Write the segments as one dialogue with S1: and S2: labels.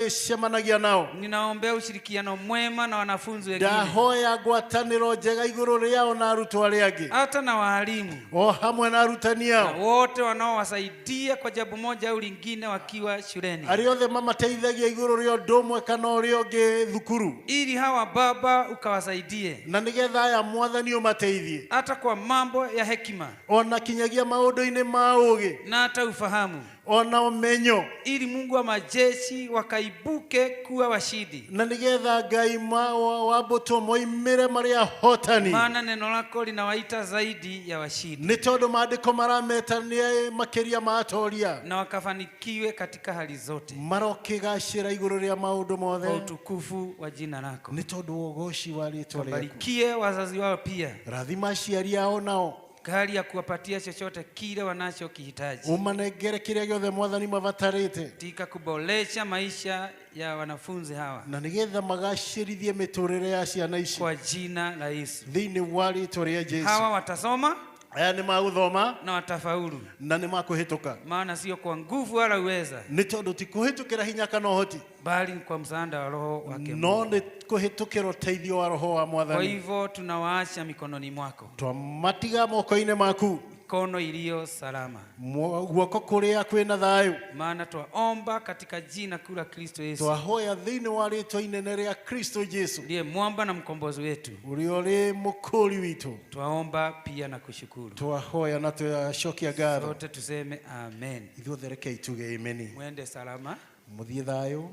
S1: ngĩcemanagia nao.
S2: Ninaombea ushirikiano mwema na wanafunzi wengine.
S1: Ndahoya ngwatanĩro njega igũrũ rĩao na arutwo arĩa angĩ.
S2: Hata na walimu.
S1: O hamwe na arutani ao.
S2: Na wote wanaowasaidia kwa jambo moja au lingine wakiwa shuleni.
S1: Arĩa othe mamateithagia igũrũ rĩa ũndũ ũmwe kana ũrĩa ũngĩ thukuru.
S2: Ili hawa Baba ukawasaidie.
S1: Na nĩgetha aya Mwathani ũmateithie.
S2: Hata kwa mambo ya hekima.
S1: Ona kinyagia maũndũ-inĩ ma ũũgĩ.
S2: Na hata ufahamu.
S1: Ona umenyo.
S2: Ili Mungu wa majeshi wakaibuke kuwa washindi.
S1: Na nĩgetha Ngai wa mbũtũ moimĩre marĩ ahotani.
S2: Maana neno lako linawaita zaidi ya washindi.
S1: Nĩ tondũ maandĩko marametania makĩria ma atoria.
S2: Na wakafanikiwe katika hali zote.
S1: Marokĩgacĩra igũrũ rĩa maũndũ mothe.
S2: Kwa utukufu wa jina lako.
S1: Nĩ tondũ wa ũgooci wa rĩĩtwa rĩaku.
S2: Barikie wazazi wao pia.
S1: Rathima aciari ao nao.
S2: Hali ya kuwapatia chochote kile wanachokihitaji.
S1: Umanengere kĩrĩa gĩothe Mwathani mabatarĩte.
S2: Katika kuboresha maisha ya wanafunzi hawa.
S1: Na nĩgetha magacĩrithie mĩtũrĩre ya ciana ici.
S2: Kwa jina la Yesu.
S1: Thĩinĩ wa rĩĩtwa rĩa Jesũ.
S2: Hawa watasoma.
S1: Aya nĩ magũthoma.
S2: Na watafaulu.
S1: Na nĩ makũhĩtũka.
S2: Maana sio kwa nguvu wala uweza.
S1: Nĩ tondũ ti kũhĩtũkĩra hinya kana ũhoti.
S2: Bali kwa msaada wa Roho wake.
S1: No nĩ kũhĩtũkĩra ũteithio wa Roho wa Mwathani.
S2: Kwa hivyo tunawaacha mikononi mwako.
S1: Twamatiga moko-inĩ maku.
S2: Mikono iliyo salama.
S1: Guoko kũrĩa kwĩna thayũ.
S2: Maana twaomba katika jina kuu la Kristo Yesu.
S1: Twahoya thĩinĩ wa rĩĩtwa inene rĩa Kristo Jesũ.
S2: Ndiye mwamba na mkombozi wetu.
S1: Ũrĩa ũrĩ mũkũri witũ.
S2: Twaomba pia na kushukuru.
S1: Twahoya na twacokia ngatho.
S2: Sote tuseme amen.
S1: Ithuothe rekei tuge ameni.
S2: Mwende salama.
S1: Mũthiĩ thayũ.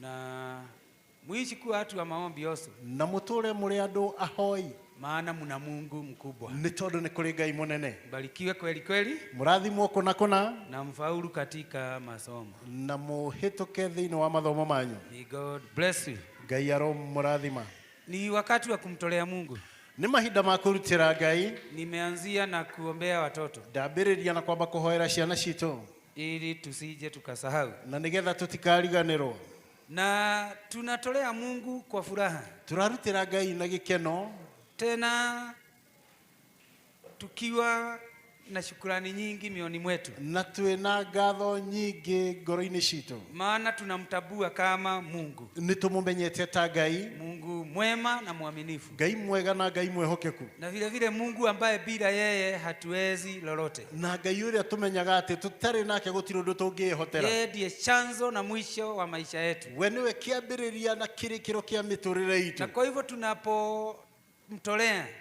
S2: Na muishi kuwa watu wa maombi oso.
S1: Na mũtũũre mũrĩ andũ ahoi.
S2: Maana mna Mungu mkubwa.
S1: Nĩ tondũ nĩ kũrĩ Ngai mũnene.
S2: Barikiwe kweli kweli.
S1: Mũrathimwo kũna kũna.
S2: Na mfaulu katika masomo.
S1: Na mũhĩtũke thĩinĩ wa mathomo manyu.
S2: May God bless you.
S1: Ngai aromũrathima.
S2: Ni wakati wa kumtolea Mungu.
S1: Nĩ mahinda ma kũrutĩra Ngai.
S2: Nimeanzia na kuombea watoto.
S1: Ndambĩrĩria na kwamba kũhoera ciana citũ.
S2: Ili tusije tukasahau.
S1: Na nĩgetha tũtikariganĩrwo.
S2: Na tunatolea Mungu kwa furaha.
S1: Turarutĩra Ngai na gĩkeno.
S2: Tena tukiwa na shukrani nyingi mioni mwetu.
S1: Na twĩna ngatho nyingĩ ngoro-inĩ citũ.
S2: Maana tunamtabua kama Mungu.
S1: Nĩtũmũmenyete ta Ngai.
S2: Mungu mwema na mwaminifu.
S1: Ngai mwega na Ngai mwehokeku.
S2: Na vile vile Mungu ambaye bila yeye hatuwezi lolote.
S1: Na Ngai ũrĩa tũmenyaga atĩ tũtarĩ nake gũtirĩ ũndũ tũngĩhotera.
S2: Yeye ndiye chanzo na mwisho wa maisha yetu.
S1: We nĩwe kĩambĩrĩria na kĩrĩkĩro kĩa mĩtũrĩre itũ.
S2: Na kwa hivyo tunapomtolea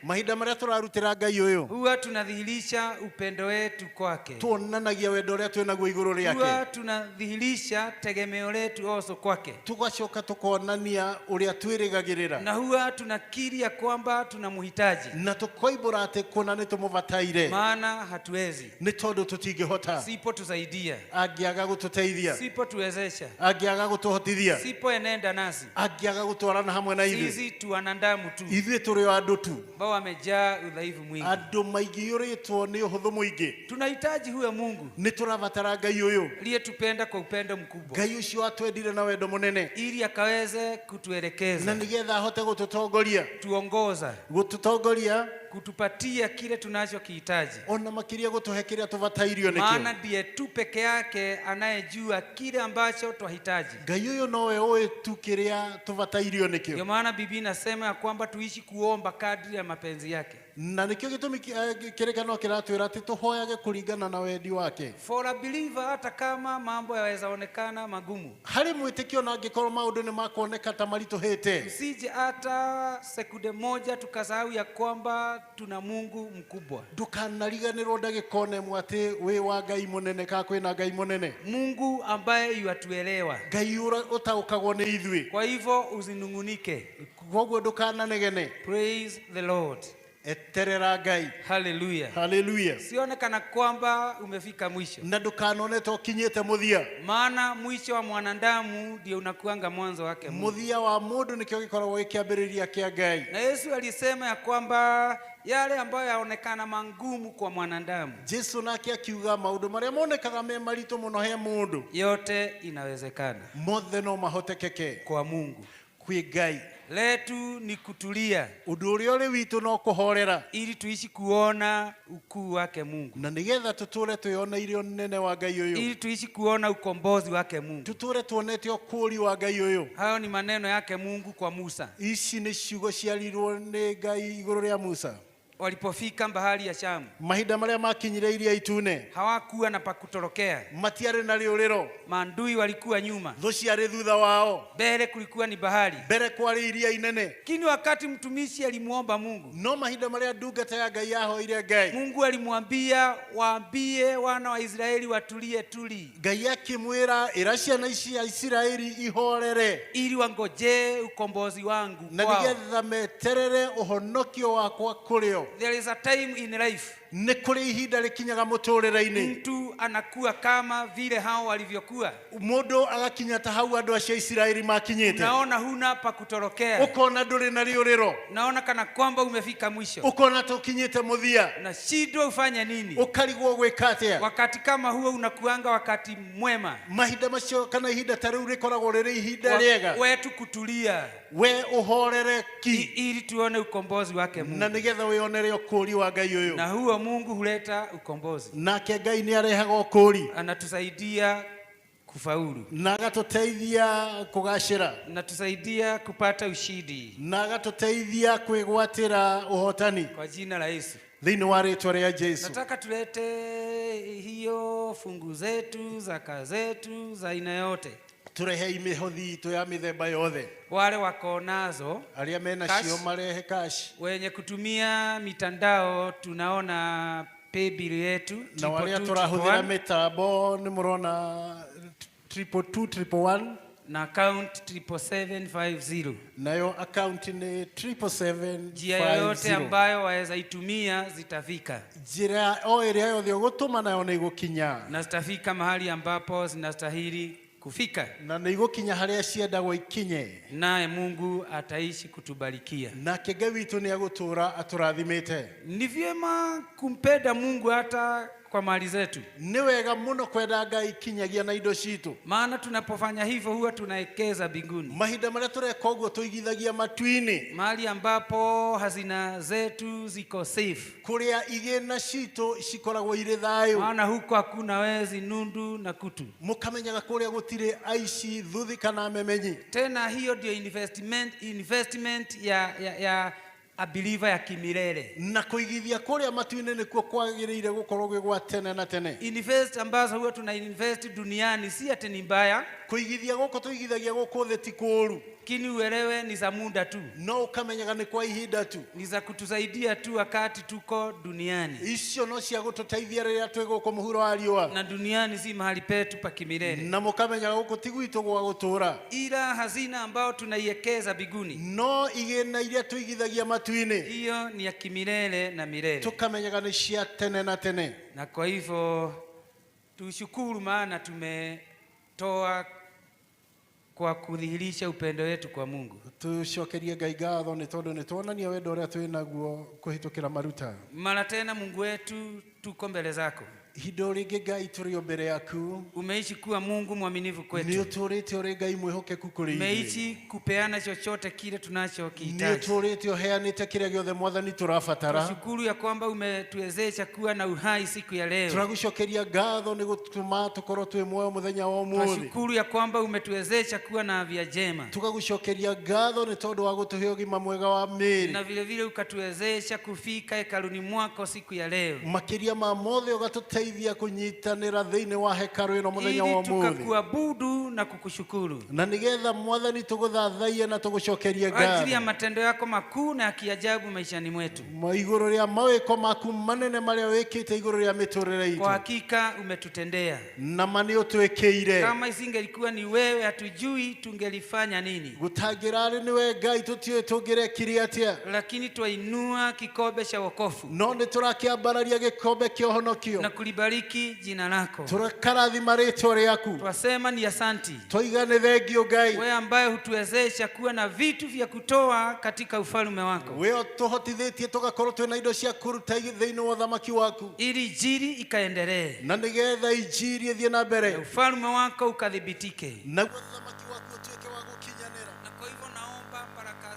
S1: mahinda marĩa tũrarutĩra Ngai ũyũ,
S2: huwa tunadhihirisha upendo wetu kwake.
S1: tuonanagia wendo ũrĩa twĩnaguo igũrũ rĩake.
S2: Huwa tunadhihirisha tegemeo letu oso kwake.
S1: Tugacoka tukonania ũrĩa twĩrĩgagĩrĩra.
S2: Na huwa tunakiri ya kwamba tunamhitaji.
S1: Na tũkoimbũra atĩ kũna nĩ tũmũbataire.
S2: Maana hatuwezi.
S1: Nĩ tondũ tũtingĩhota.
S2: Sipo tusaidia.
S1: Angĩaga gũtũteithia.
S2: Sipo tuwezesha.
S1: Angĩaga gũtũhotithia.
S2: Sipo enenda nasi.
S1: Angĩaga gũtwarana hamwe na ithuĩ.
S2: Sisi tu wanadamu tu.
S1: Ithuĩ tũrĩ andũ tu.
S2: Ambao wamejaa udhaifu mwingi.
S1: Andũ maingĩũrĩtwo nĩ ũhũthũ mũingĩ.
S2: Tunahitaji huyo Mungu.
S1: Nĩ tũrabatara Ngai ũyũ.
S2: Aliyetupenda kwa upendo mkubwa.
S1: Ngai ũcio atwendire na wendo mũnene.
S2: Ili akaweze kutuelekeza.
S1: Na nĩgetha ahote gũtũtongoria.
S2: Tuongoza.
S1: Gũtũtongoria.
S2: Kutupatia kile tunachokihitaji.
S1: Ona makĩria gũtũhe kĩrĩa tũbatairio nĩkĩo.
S2: Maana ndiye tu peke yake anayejua kile ambacho twahitaji.
S1: Ngai ũyũ nowe ũĩ tu kĩrĩa tũbatairio nĩkĩo.
S2: Ndio maana Biblia inasema ya kwamba tuishi kuomba kadri ya mapenzi yake.
S1: Na nĩkĩo gĩtũmi kĩrĩkanĩro kĩratwĩra atĩ tũhoyage kũringana na wendi wake.
S2: For a believer, hata kama mambo yawezaonekana magumu.
S1: Harĩ mwĩtĩkio na angĩkorwo maũndũ nĩ makuoneka ta maritũhĩte.
S2: Usije hata sekunde moja tukasahau ya kwamba tuna Mungu mkubwa.
S1: Ndũkanariganĩrwo ndagĩka ona ĩmwe atĩ wĩ wa Ngai mũnene kana kwĩna Ngai mũnene.
S2: Mungu ambaye yuatuelewa.
S1: Ngai ũtaũkagwo nĩ ithuĩ.
S2: Kwa hivyo usinungunike.
S1: Koguo ndũkananegene.
S2: Praise the Lord.
S1: Eterera Ngai.
S2: Hallelujah.
S1: Hallelujah.
S2: Sione kana kwamba umefika mwisho.
S1: Na ndũkanone ta ũkinyĩte mũthia.
S2: Maana mwisho wa mwanadamu ndio unakuanga mwanzo wake.
S1: Mũthia wa mũndũ nĩkĩo gĩkoragwo gĩkĩambĩrĩria kĩa Ngai.
S2: Na Yesu alisema ya kwamba yale ambayo yaonekana mangumu kwa mwanadamu.
S1: Yesu nake akiuga maũndũ marĩa monekaga me maritũ mũno he mũndũ.
S2: Yote inawezekana.
S1: Mothe no mahotekeke
S2: kwa Mungu.
S1: Kwĩ Ngai.
S2: letu ni kutulia,
S1: undu uria uri witu no kuhorera,
S2: ili tuishi kuona ukuu wake Mungu,
S1: na nigetha tuture tuyoneire unene wa Ngai uyu,
S2: ili tuishi kuona ukombozi wake Mungu.
S1: tuture tuonete ukuri wa Ngai uyu.
S2: Hayo ni maneno yake Mungu kwa Musa.
S1: Ici ni ciugo ciarirwo ni Ngai iguru ria Musa
S2: Walipofika bahari ya Shamu,
S1: mahinda maria makinyire iria itune,
S2: hawakuwa na pakutorokea.
S1: matiare na riuriro,
S2: Maandui walikuwa nyuma,
S1: thu ciari thutha wao,
S2: mbele kulikuwa ni bahari.
S1: mbere kwari iria inene.
S2: Lakini wakati mtumishi alimuomba Mungu,
S1: No mahinda maria ndungata ya Ngai yahoire Ngai,
S2: Mungu alimwambia waambie wana wa Israeli watulie tuli,
S1: Ngai akimwira ira ciana ici ya Isiraeli ihorere,
S2: ili wangoje ukombozi wangu
S1: na
S2: kwao.
S1: nigetha meterere uhonokio wakwa kurio.
S2: There is a time in life
S1: Nĩ kũrĩ ihinda rĩkinyaga mũtũrĩre-inĩ,
S2: mtu anakuwa kama vile hao walivyokuwa.
S1: mũndũ agakinya ta hau andũ acio Isiraeli makinyĩte.
S2: Naona huna pa kutorokea,
S1: Ũkona ndũrĩ na rĩũrĩro,
S2: naona kana kwamba umefika mwisho,
S1: ũkona tũkinyĩte mũthia,
S2: na shida ufanye nini?
S1: ũkarigwo gwĩka atĩa.
S2: Wakati kama huo unakuanga wakati mwema
S1: Mahinda macio kana ihinda ta rĩu rĩkoragwo rĩrĩ ihinda rĩega,
S2: wetu kutulia,
S1: we ũhorere ki,
S2: ili tuone ukombozi wake
S1: na
S2: Mungu.
S1: nĩgetha wĩonere ũkũũri wa Ngai ũyũ.
S2: Na huo Mungu huleta ukombozi,
S1: Nake Ngai nĩ arehaga ũkũũri
S2: anatusaidia kufaulu,
S1: na agatũteithia kũgacĩra,
S2: anatusaidia kupata ushindi
S1: na agatũteithia kwĩgwatĩra ũhotani
S2: kwa jina la Yesu.
S1: thĩinĩ wa rĩĩtwa rĩa Jesu.
S2: Nataka tulete hiyo fungu zetu, zaka zetu za aina yote.
S1: Turehe mĩhothi itũ ya mĩthemba yothe.
S2: Wale wako nazo,
S1: Arĩa mena
S2: Cash.
S1: cio marehe cash,
S2: wenye kutumia mitandao, tunaona pay bill yetu
S1: na warĩa tũrahũthĩra mĩtambo nĩ mũrona 22211,
S2: na account 77750.
S1: nayo account nĩ 77750.
S2: Njia yoyote ambayo waweza itumia zitafika,
S1: njĩra o ĩrĩa yothe ũgũtũma nayo nĩ igũkinya,
S2: na zitafika mahali ambapo zinastahili kufika,
S1: na nĩ igũkinya harĩa ciendagwo ikinye,
S2: naye Mungu ataishi kutubarikia.
S1: nake Ngai witũ nĩ agũtũũra atũrathimĩte.
S2: Ni vyema kumpenda Mungu hata kwa mali zetu,
S1: Nĩ wega mũno kwenda Ngai kinyagia na indo citũ,
S2: maana tunapofanya hivyo huwa tunaekeza mbinguni,
S1: mahinda marĩa tũreka ũguo tũigithagia matu-inĩ,
S2: mahali ambapo hazina zetu ziko safe,
S1: kũrĩa igĩna citũ cikoragwo irĩ thayũ.
S2: maana huko hakuna wezi, nundu na kutu.
S1: Mũkamenyaga kũrĩa gũtirĩ aici, thuthi kana memenyi.
S2: Tena hiyo ndio investment ya a believer ya kimilele.
S1: Na kũigithia kũrĩa matu-inĩ nĩkuo kwagĩrĩire gũkorwo gwĩ gwa tene na tene.
S2: Invest ambazo huwa tuna invest duniani si ati ni mbaya,
S1: Kũigithia gũkũ tũigithagia gũkũ thĩ ti kũũru,
S2: lakini uelewe ni za muda tu,
S1: no ũkamenyaga nĩ kwa ihinda tu.
S2: ni za kutusaidia tu wakati tuko duniani,
S1: Icio no cia gũtũteithia rĩrĩa twĩ gũkũ mũhuro wa riũa,
S2: na duniani si mahali petu pa kimilele.
S1: na mũkamenyaga gũkũ ti gwitũ gwa gũtũũra,
S2: Ila hazina ambayo tunaiekeza biguni,
S1: no igĩna iria tũigithagia matu-inĩ
S2: hiyo ni ya kimilele na milele.
S1: tũkamenyaga nĩ cia tene na tene.
S2: Na kwa hivyo tushukuru, maana tumetoa kwa kudhihirisha upendo wetu kwa Mungu.
S1: Tucokerie Ngai ngatho nĩ tondũ nĩ tuonania wendo ũrĩa twĩ naguo kũhĩtũkĩra maruta.
S2: Mara tena Mungu wetu, tuko mbele zako.
S1: Ihinda rĩngĩ Ngai tũrĩ o mbere yaku,
S2: Umeishi kuwa Mungu mwaminifu
S1: nĩ
S2: kwetu.
S1: ũtũrĩte ũrĩ Ngai mwĩhokeku kũrĩ ithuĩ,
S2: Umeishi kupeana chochote kile
S1: nĩ
S2: tunachokihitaji.
S1: ũtũrĩte ũheanĩte kĩrĩa gĩothe Mwathani tũrabatara.
S2: Tunashukuru ya kwamba umetuwezesha kuwa na uhai siku ya leo.
S1: Tũragũcokeria ngatho nĩ gũtũma tũkorwo twĩ muoyo mũthenya wa ũmũthĩ.
S2: Tunashukuru ya kwamba umetuwezesha kuwa na afya njema,
S1: Tũgagũcokeria ngatho nĩ tondũ wa gũtũhe ũgima mwega wa mĩĩrĩ,
S2: na vile vile ukatuwezesha kufika hekaluni mwako siku ya leo,
S1: makĩria ma mothe ũgatũteithia kũnyitanĩra thĩinĩ wa hekarũ ĩno mũthenya wa
S2: ili
S1: ũmũthĩ,
S2: tukakuabudu na kukushukuru
S1: na nĩgetha Mwathani tũgũthathaiye na tũgũcokerie
S2: kwa ajili ya
S1: ngatho
S2: matendo yako makuu na ya kiajabu maishani mwetu.
S1: igũrũ rĩa mawĩko maku manene marĩa wĩkĩte igũrũ rĩa mĩtũrĩre
S2: Kwa
S1: itũ,
S2: hakika umetutendea.
S1: na ma nĩ ũtwĩkĩire.
S2: Kama isingelikuwa ni wewe, hatujui tungelifanya nini,
S1: Gũtangĩrarĩ nĩwe Ngai tũtiũĩ tũngĩrekire atĩa,
S2: lakini twainua kikombe cha wokovu
S1: no nĩ tũrakĩambararia gĩkombe kĩa ũhonokio,
S2: na kulibariki jina lako.
S1: tũrakarathima rĩĩtwa rĩaku,
S2: Twasema ni asanti,
S1: twoiga nĩ thengio Ngai,
S2: wewe ambaye hutuwezesha kuwa na vitu vya kutoa katika ufalme wako,
S1: we ũtũhotithĩtie tũgakorwo twĩna indo cia kũruta thĩinĩ wa ũthamaki waku,
S2: ili injili ikaendelee
S1: na nĩgetha injiri ĩthiĩ na mbere,
S2: na ufalme wako ukadhibitike.
S1: naguo ũthamaki waku ũtuĩke wa gũkinyanĩra.
S2: Na kwa hivyo naomba baraka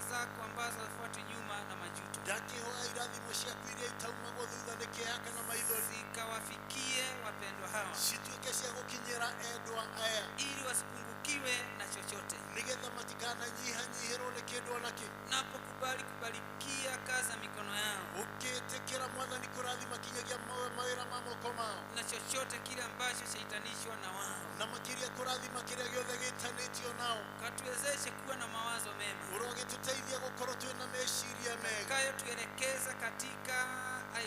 S1: utananyihanyihirwo nĩ kĩndũ ona kĩ.
S2: Napokubali kubarikia kazi ya mikono yao,
S1: ũkĩtĩkĩra Mwathani kũrathima kinyagia mawĩra ma moko mao,
S2: na chochote kile ambacho shaitanishwa na wao,
S1: na makĩria kũrathima kĩrĩa gĩothe gĩtanĩtio nao.
S2: katuwezeshe kuwa na mawazo mema,
S1: Ũrogĩtũteithia gũkorwo twĩna meciria mega,
S2: kayo tuelekeza katika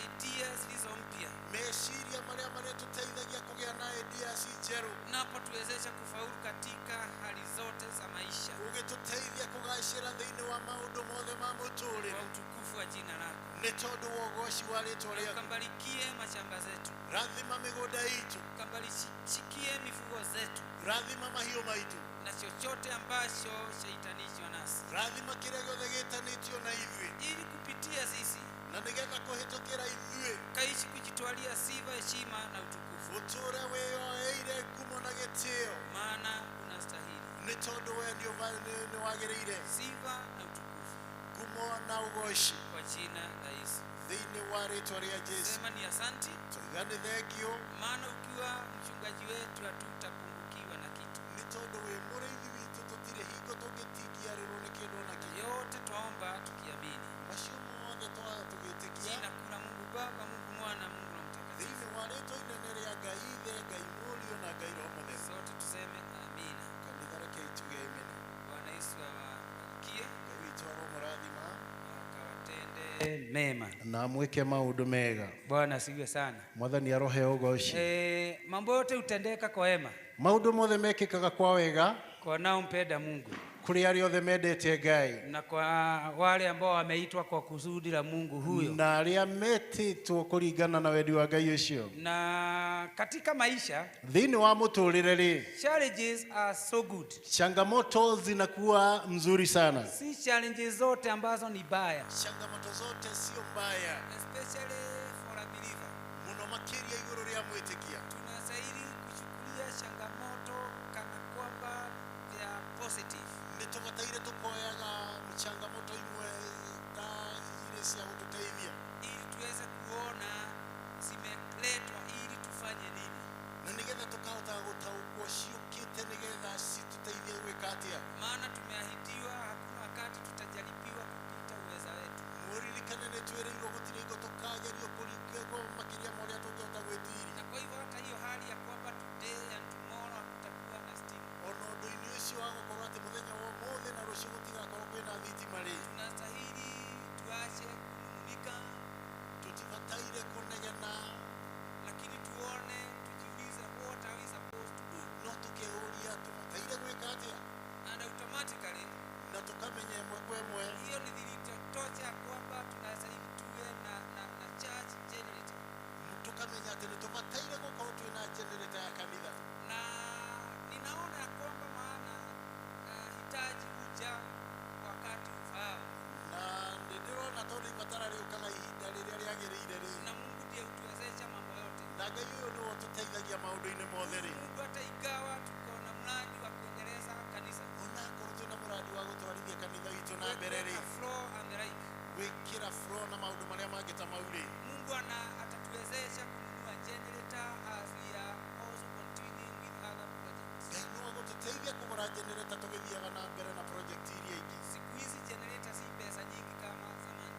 S2: ideas zilizo mpya,
S1: meciria marĩa marĩtũteithagia kũgĩa na ideas njerũ.
S2: napo tuwezeshe kufaulu katika hali zote za maisha,
S1: Ũgĩtũteithia kũgacĩra thĩinĩ wa maũndũ mothe ma mũtũũrĩre,
S2: kwa utukufu wa jina lako.
S1: nĩ tondũ wa ũgoci wa rĩĩtwa rĩaku.
S2: Ukambarikie mashamba zetu,
S1: Rathima mĩgũnda itũ,
S2: ukambarikie mifugo zetu,
S1: rathima mahiũ maitũ,
S2: na chochote ambacho shaitanishwa nasi,
S1: rathima kĩrĩa gĩothe gĩtanĩtio na ithuĩ,
S2: ili kupitia sisi
S1: na nĩgetha kũhĩtũkĩra ithuĩ
S2: kaishi kujitwalia sifa, heshima na utukufu,
S1: ũtũũre wĩyoeire ngumo na gĩtĩo,
S2: maana unastahili
S1: nĩ tondũ we nĩ wagĩrĩire
S2: sifa na utukufu,
S1: ngumo na ũgoci
S2: kwa jina la Yesu.
S1: thĩinĩ wa rĩĩtwa rĩa Jesũ.
S2: Sema ni asanti,
S1: Tũiga nĩ thengio,
S2: maana ukiwa mchungaji wetu hatutapungukiwa na kitu.
S1: nĩ tondũ wĩ mũrĩithi witũ tũtirĩ hingo tũngĩtingiarĩrwo nĩ kĩndũ na kĩ.
S2: Yote twaomba tukiamini.
S1: Macio mothe twaga tũgĩtĩkia
S2: Jina kula Mungu Baba, Mungu Mwana, Mungu Roho Mtakatifu.
S1: thĩinĩ wa rĩĩtwa inene rĩa Ngai Ithe, Ngai Mũriũ na Ngai Roho Mũtheru.
S2: Sote tuseme amina.
S1: Kanitha reke ituge amen.
S2: Bwana Yesu awabarikie
S1: Ngai witũ aromũrathima
S2: akawatende mema.
S1: na mwĩke maũndũ mega.
S2: Bwana asifiwe sana.
S1: Mwathani arohe ũgoci.
S2: Mambo yote hutendeka kwa wema
S1: Maũndũ mothe mekĩkaga kwa wega
S2: kwa wanaompenda Mungu
S1: kũrĩ arĩa othe mendete Ngai,
S2: na kwa wale ambao wameitwa kwa kusudi la Mungu huyo.
S1: na arĩa metĩtwo kũringana na wendi wa Ngai ũcio.
S2: Na katika maisha
S1: Thĩinĩ wa mũtũũrĩre rĩ,
S2: challenges are so good.
S1: changamoto zinakuwa mzuri sana.
S2: Si challenges zote ambazo ni baya,
S1: Changamoto zote sio mbaya,
S2: especially for a believer.
S1: muno makĩria igũrũ rĩa mwĩtĩkia.
S2: Tunastahili kuchukulia changamoto kana kwamba they are positive,
S1: Nĩ tũbataire tũkoyaga changamoto imwe ta irĩ cia gũtũteithia,
S2: ili tuweze kuona zimeletwa ili tufanye nini.
S1: na nĩgetha tũkahota gũtaũkwo ciũkĩte nĩgetha citũteithie gwĩka atĩa.
S2: Maana tumeahidiwa hakuna wakati tutajaribiwa kupita uweza wetu.
S1: Mũririkane nĩ twĩrĩirwo gũtirĩ hingo tũkagerio kũringwo makĩria ma ũrĩa tũngĩhota gwĩtiria.
S2: Na kwa hivyo hata hiyo hali ya kwamba today and tomorrow hakutakuwa na stima,
S1: Ona ũndũ-inĩ ũcio wa gũkorwo atĩ mũthenya wa ũmũthĩ na rũciũ gũtigakorwo kwĩna thitima rĩ,
S2: tunastahili tuache kunung'unika,
S1: tũtibataire kũnegena,
S2: lakini tuone, tujiulize what are we supposed to do,
S1: no tũkeuria tũbataire gwĩka atĩa,
S2: and automatically
S1: na tũkamenya ĩmwe kwa ĩmwe
S2: hiyo ni dhilitocha kwamba tunastahili tuwe na church generator,
S1: tũkamenya atĩ nĩ tũbataire gũkorwo twĩna generator ya kanitha.
S2: na ninaona ya kwamba maana hitaji huja wakati ufao,
S1: Na nĩ ndĩrona tondũ ibatara rĩũkaga ihinda rĩrĩa rĩagĩrĩire rĩ,
S2: na Mungu ndiye hutuwezesha mambo yote.
S1: na Ngai ũyũ nĩwe ũtũteithagia maũndũ-inĩ mothe rĩ.
S2: Mungu hata igawa tuko na mradi wa kuendeleza kanisa,
S1: Ona akorwo twĩna mũradi wa gũtwarithia kanitha witũ na mbere rĩ,
S2: kuweka floor and the like,
S1: gwĩkĩra floor na maũndũ marĩa mangĩ ta mau rĩ,
S2: Mungu atatuwezesha kununua generator as we are also continuing with other projects.
S1: Ngai no agũtũteithia kũgũra generator tũgĩthiaga na mbere na project iria ingĩ.
S2: Siku hizi generator si pesa nyingi kama zamani.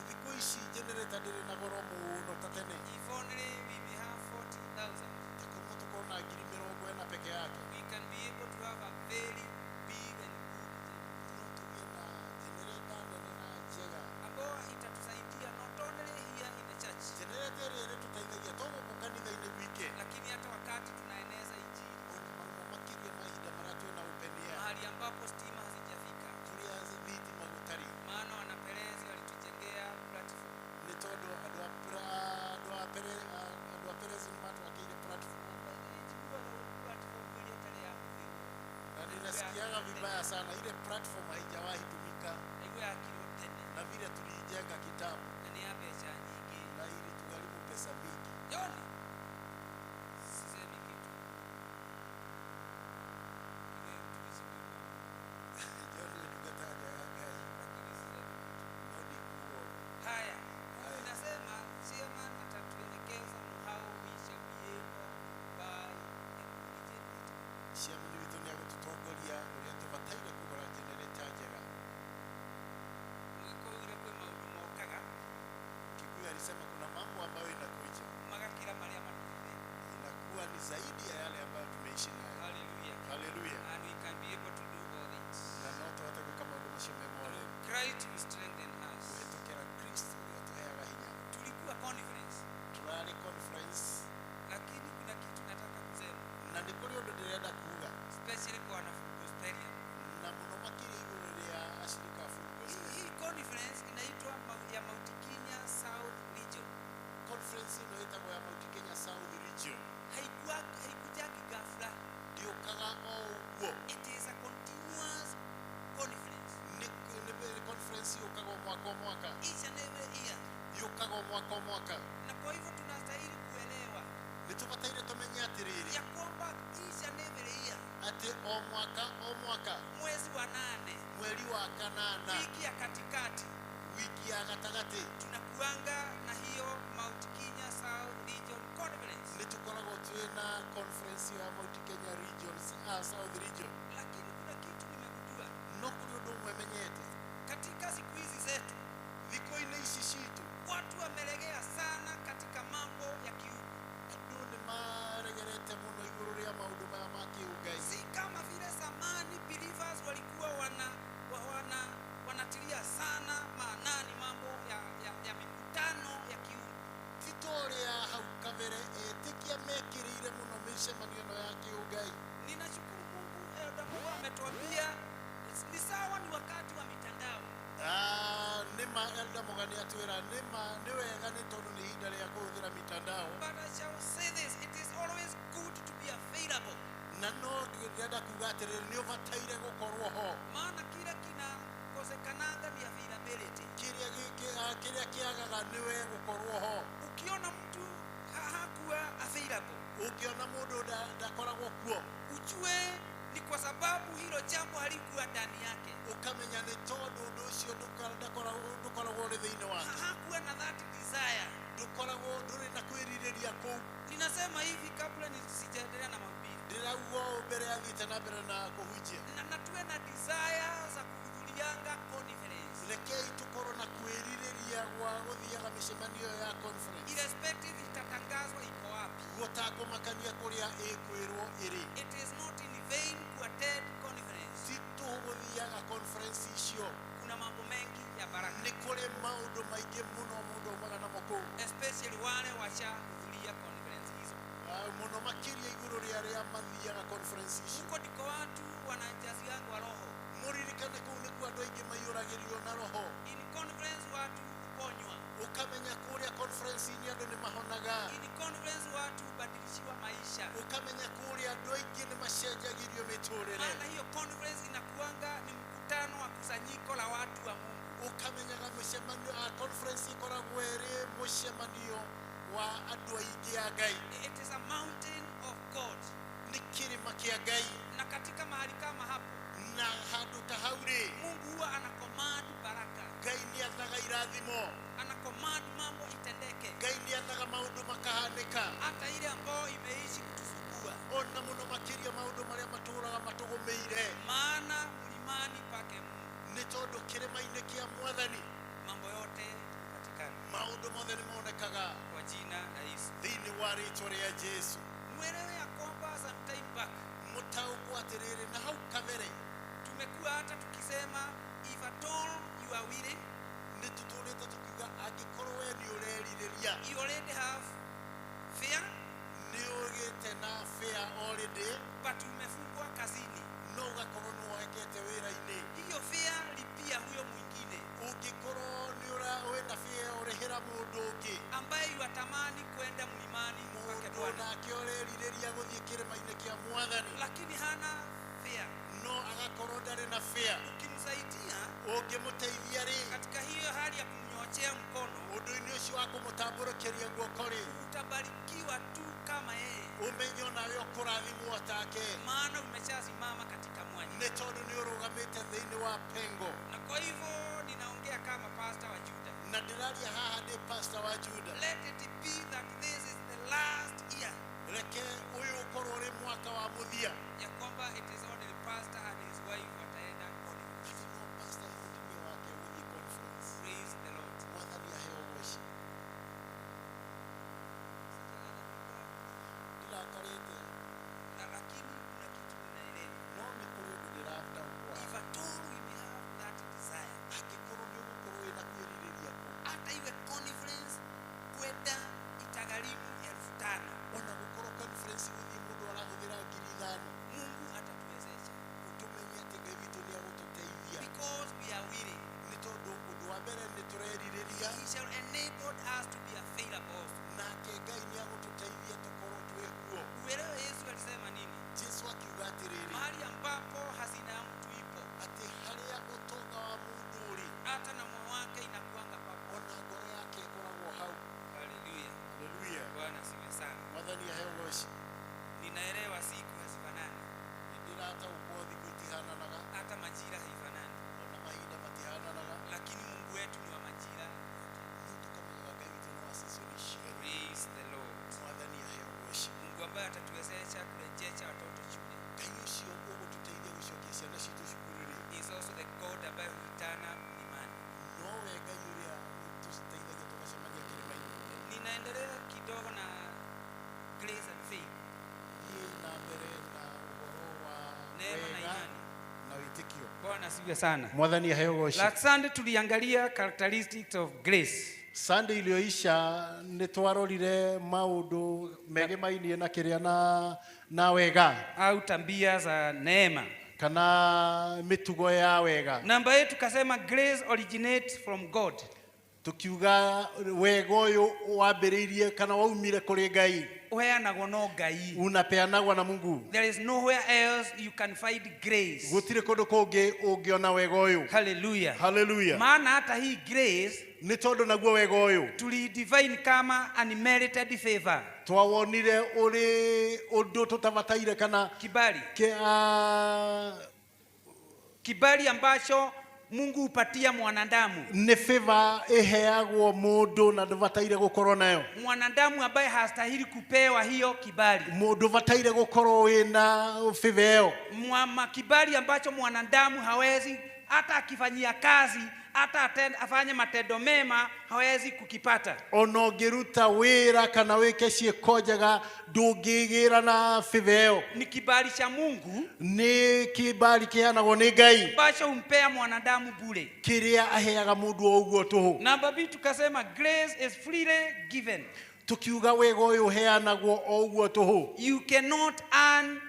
S1: Thikũ ici generator ndĩrĩ na goro mũno ta tene.
S2: If only we may have 40,000,
S1: Takũmwo tũkorwo na ngiri 40 peke yake,
S2: we can be able to have a very big and good generator
S1: no tũgĩe na generator nene na njega.
S2: ambayo itatusaidia not only here in the church,
S1: Generator ĩrĩa ĩrĩtũteithagia to gũkũ kanitha-inĩ gwike,
S2: lakini hata wakati tunaeneza injili
S1: ona maũndũ makĩria mahinda marĩa twĩna open air,
S2: mahali ambapo stima hazijafika,
S1: kũrĩa thitima gũtarĩ.
S2: maana wanapelezi walitujengea platform.
S1: Nĩ tondũ andũ a Perez nĩmatwakĩire platform, na ninasikiaga vibaya sana, ile platform haijawahi tumika, na vile tulijenga kitabu na ili tugharimu pesa mingi. John wewe tukataja ya Ngai, no ndikuo. Ciamani witũ nĩ agũtũtongoria ũrĩa tũbataire kũgũra generator tulisema kuna mambo ambayo inakuja
S2: magakira maria matume
S1: inakuwa ni zaidi ya yale ambayo tumeishi nayo.
S2: hallelujah
S1: Hallelujah.
S2: and we can be able to do all things
S1: Na noto hata kama unashome mole
S2: Christ will strengthen us.
S1: kuhetokera Kristo yotoheaga hinya.
S2: Tulikuwa conference
S1: Turali conference
S2: lakini kuna kitu nataka kusema
S1: na ni kuri undu ndirenda kuuga
S2: especially kwa wanafunzi Gospelian.
S1: na muno makiri iguru ria ashirika full gospel.
S2: Hii conference inaitwa ya Mount Kenya South Region.
S1: Conference inaitwa ya Mount Kenya South Region.
S2: Haikujagi ghafla.
S1: Ndio kaga owo.
S2: It is a continuous conference.
S1: Ni conference yokaga mwaka
S2: Each and every year.
S1: yokaga mwaka
S2: Na kwa hivyo tunastahili kuelewa
S1: nitubataire tumenye atiriri
S2: ya kwamba each and every year
S1: ati o mwaka
S2: mwezi wa 8
S1: mweri wa kanana
S2: wiki ya katikati
S1: wiki ya gatagati
S2: tunakuanga na hiyo Mount Kenya South Region Conference.
S1: nitukoragwo twina conference ya Mount Kenya Regions South Region.
S2: Lakini kuna kitu nimegundua
S1: No kuri undu mwemenyete
S2: katika siku hizi zetu,
S1: thiko-ini ici citu
S2: watu wamelegea sana katika mambo ya kiungu.
S1: andu ni maregerete muno iguru ria maundu maya ma kiungai.
S2: Si kama vile zamani believers walikuwa wanatilia sana maanani mambo ya mikutano ya kiungu.
S1: Titoria hau kabere etikia mekirire muno micemanio ino ya kiungai.
S2: Ninashukuru Mungu Mungu ametuambia ni sawa, ni wakati wa mitandao.
S1: Nima elda mugani atwira nima ni wega ni tondu ni hinda ria kuhuthira mitandao.
S2: But I shall say this, it is always good to be available.
S1: Na no ndirenda kuga atiriri ni ubataire gukorwo ho.
S2: Maana kila kinakosekananga ni availability.
S1: Kiria kiagaga niwe gukorwo ho.
S2: Ukiona mtu hakuwa available,
S1: ukiona mundu ndakoragwo kuo,
S2: ujue ni kwa sababu hilo jambo halikuwa ndani yake.
S1: ukamenya ni tondu undu ucio ndukoragwo uri thiini wake.
S2: Hakuwa na that desire,
S1: ndukoragwo nduri na kwiririria kuu.
S2: Ninasema hivi kabla nisijaendelea na mahubiri,
S1: ndirauga mbere ya thite na mbere na kuhunjia,
S2: na tuwe na desire za kuhudhurianga conference.
S1: Rekei tukorwo na kwiririria gwa guthiaga micemanio ya conference.
S2: Irrespective itatangazwa iko wapi,
S1: gutakumakania kuria ikwirwo iri.
S2: it is not in vain to attend conference.
S1: Situ guthiaga conference icio.
S2: Kuna mambo mengi ya baraka,
S1: ni kuri maundu maingi muno mundu umaga namo kuu,
S2: especially wale washahudhuria conference hizo.
S1: Muno makiria iguru ria mathiaga conference icio.
S2: Huko ndiko watu wanajaziangwa roho.
S1: Muririkane kuu ni kwa andu aingi maiyuragirio na roho.
S2: In conference watu huponywa.
S1: Ukamenya kuria conference ni andu ni mahonaga.
S2: In conference watu hubadilishiwa maisha.
S1: Ukamenya kuria andu aingi ni macenjagirio miturire.
S2: Maana hiyo conference inakuanga ni mkutano wa kusanyiko la watu wa Mungu.
S1: Ukamenyaga mucemanio conference ikoragwo iri mucemanio wa andu aingi a Ngai.
S2: It is a mountain of God.
S1: Ni kirima kia Ngai.
S2: Na katika mahali kama hapo,
S1: na handu ta hauri,
S2: Mungu huwa ana command baraka.
S1: Ngai ni athaga irathimo.
S2: Ana command mambo itendeke.
S1: Ngai ni athaga maundu makahanika.
S2: Hata ile ambayo imeishi kutusumbua.
S1: Ona muno makiria maundu maria maturaga matugumeire.
S2: Maana mlimani pake Mungu,
S1: ni tondu kirima-ini kia Mwathani
S2: mambo yote hupatikana.
S1: Maundu mothe ni monekaga
S2: Kwa jina la Yesu.
S1: thiini wa ritwa ria Jesu.
S2: Mwelewe ya kwamba some time back
S1: Mutaugwo atiriri na hau kabere
S2: tumekuwa hata tukisema if at all you are willing,
S1: ni tuturite tukiuga angikorwo we ni ureririria,
S2: you already have fear,
S1: ni ugite na fear already,
S2: but umefungwa kazini.
S1: no ugakorwo ni wekete wira-ini.
S2: Hiyo fear lipia huyo mwingine
S1: Ungikorwo ni wina fear urihira mundu ungi
S2: ambaye yuatamani kwenda mlimani kwake
S1: mundu
S2: Bwana,
S1: nake ureririria guthie kirima-ini kia Mwathani,
S2: lakini hana fear.
S1: no agakorwo ndari na fear.
S2: Ukimsaidia
S1: Ungimuteithia ri
S2: katika hiyo hali ya kumnyoshea mkono,
S1: undu-ini ucio wa kumutamburukiria guoko ri,
S2: utabarikiwa tu kama yeye,
S1: umenyo nawe ukurathimwo take,
S2: maana umeshasimama katika mwanya.
S1: ni tondu ni urugamite thiini wa pengo.
S2: Na kwa hivyo ninaongea kama pastor wa Juda.
S1: Na ndiraria haha ndi pastor wa Juda.
S2: Let it be that this is the last year,
S1: Reke uyu ukorwo uri mwaka wa muthia.
S2: ya kwamba it is only the pastor and his wife wataenda conference.
S1: No pastor na mutumia wake guthie conference.
S2: Praise the Lord.
S1: Mwathani aheo gwaci.
S2: hata iwe conference kwenda itagharimu 5,000.
S1: Ona gukoro conference guthi mundu arahuthira 5,000.
S2: Mungu atatuwezesha.
S1: Utumenye ati Ngai witu ni agututeithia.
S2: Because we are willing.
S1: Ni tondu undu wa mbere ni tureririria.
S2: He shall enable us to be available.
S1: Nake Ngai ni agututeithia tukorwo twekuo.
S2: Uelewe Yesu alisema nini?
S1: Yesu akiuga atiriri.
S2: Mahali ambapo hazina ya mtu ipo,
S1: ati haria utonga wa mundu uri,
S2: hata na moyo wake inakuanga papo.
S1: ona ngoro yake ikoragwo hau.
S2: Haleluya.
S1: Haleluya.
S2: Bwana siwe sana.
S1: Mwathani aheo goci.
S2: Ninaelewa siku hazifanani.
S1: Ndirata ukwothi gutihananaga.
S2: Hata majira haifanani.
S1: Ona mahinda matihananaga.
S2: Lakini Mungu wetu ni wa majira.
S1: Mungu kama Ngai witu ni wa season ciothe.
S2: Praise the Lord.
S1: Mwathani aheo goci.
S2: Mungu ambaye atatuwezesha kurejesha watoto shule.
S1: Ngai ucio ugututeithia gucokia ciana citu cukuru-ri.
S2: Is also the God ambaye huitana mlimani.
S1: Nowe Ngai uria ututeithagia tukacemania kirima-ini.
S2: Ninaendelea kidogo na grace and faith.
S1: Hii na mbere na uhoro wa
S2: Neema na
S1: wega
S2: imani.
S1: na witikio.
S2: Bwana siwe sana.
S1: Mwathani aheo goci.
S2: Last Sunday tuliangalia characteristics of grace.
S1: Sunday iliyoisha ni twarorire maundu megemainie na kiria na wega
S2: au tabia za neema.
S1: kana mitugo ya wega.
S2: Namba yetu tukasema grace originates from God.
S1: Tukiuga wega uyu wambiriirie kana waumire kuri Ngai.
S2: Uheanagwo no Ngai.
S1: Unapeanagwo na Mungu.
S2: There is nowhere else you can find grace.
S1: Gutire kundu kungi ungiona wega uyu.
S2: Hallelujah.
S1: Hallelujah.
S2: Maana hata hii grace
S1: ni tondu naguo wega uyu
S2: tulidefine kama unmerited favor.
S1: Twawonire uri undu tutabataire kana
S2: kibali. Kibali ambacho Mungu upatia mwanadamu.
S1: Ni favor iheagwo mundu na ndubataire gukorwo nayo.
S2: Mwanadamu ambaye hastahili kupewa hiyo kibali.
S1: Mundu bataire gukorwo wina favor iyo.
S2: Kibali ambacho mwanadamu hawezi hata akifanyia kazi, hata afanye matendo mema hawezi kukipata.
S1: Ona ungiruta wira kana wike ciiko njega ndungigira na favor iyo.
S2: Ni kibali cha Mungu.
S1: Ni kibali kiheanagwo ni Ngai
S2: ambacho humpea mwanadamu bure.
S1: Kiria aheaga mundu uguo tuhu.
S2: Namba 2 tukasema grace is freely given.
S1: Tukiuga wega uyu uheanagwo uguo tuhu.
S2: You cannot earn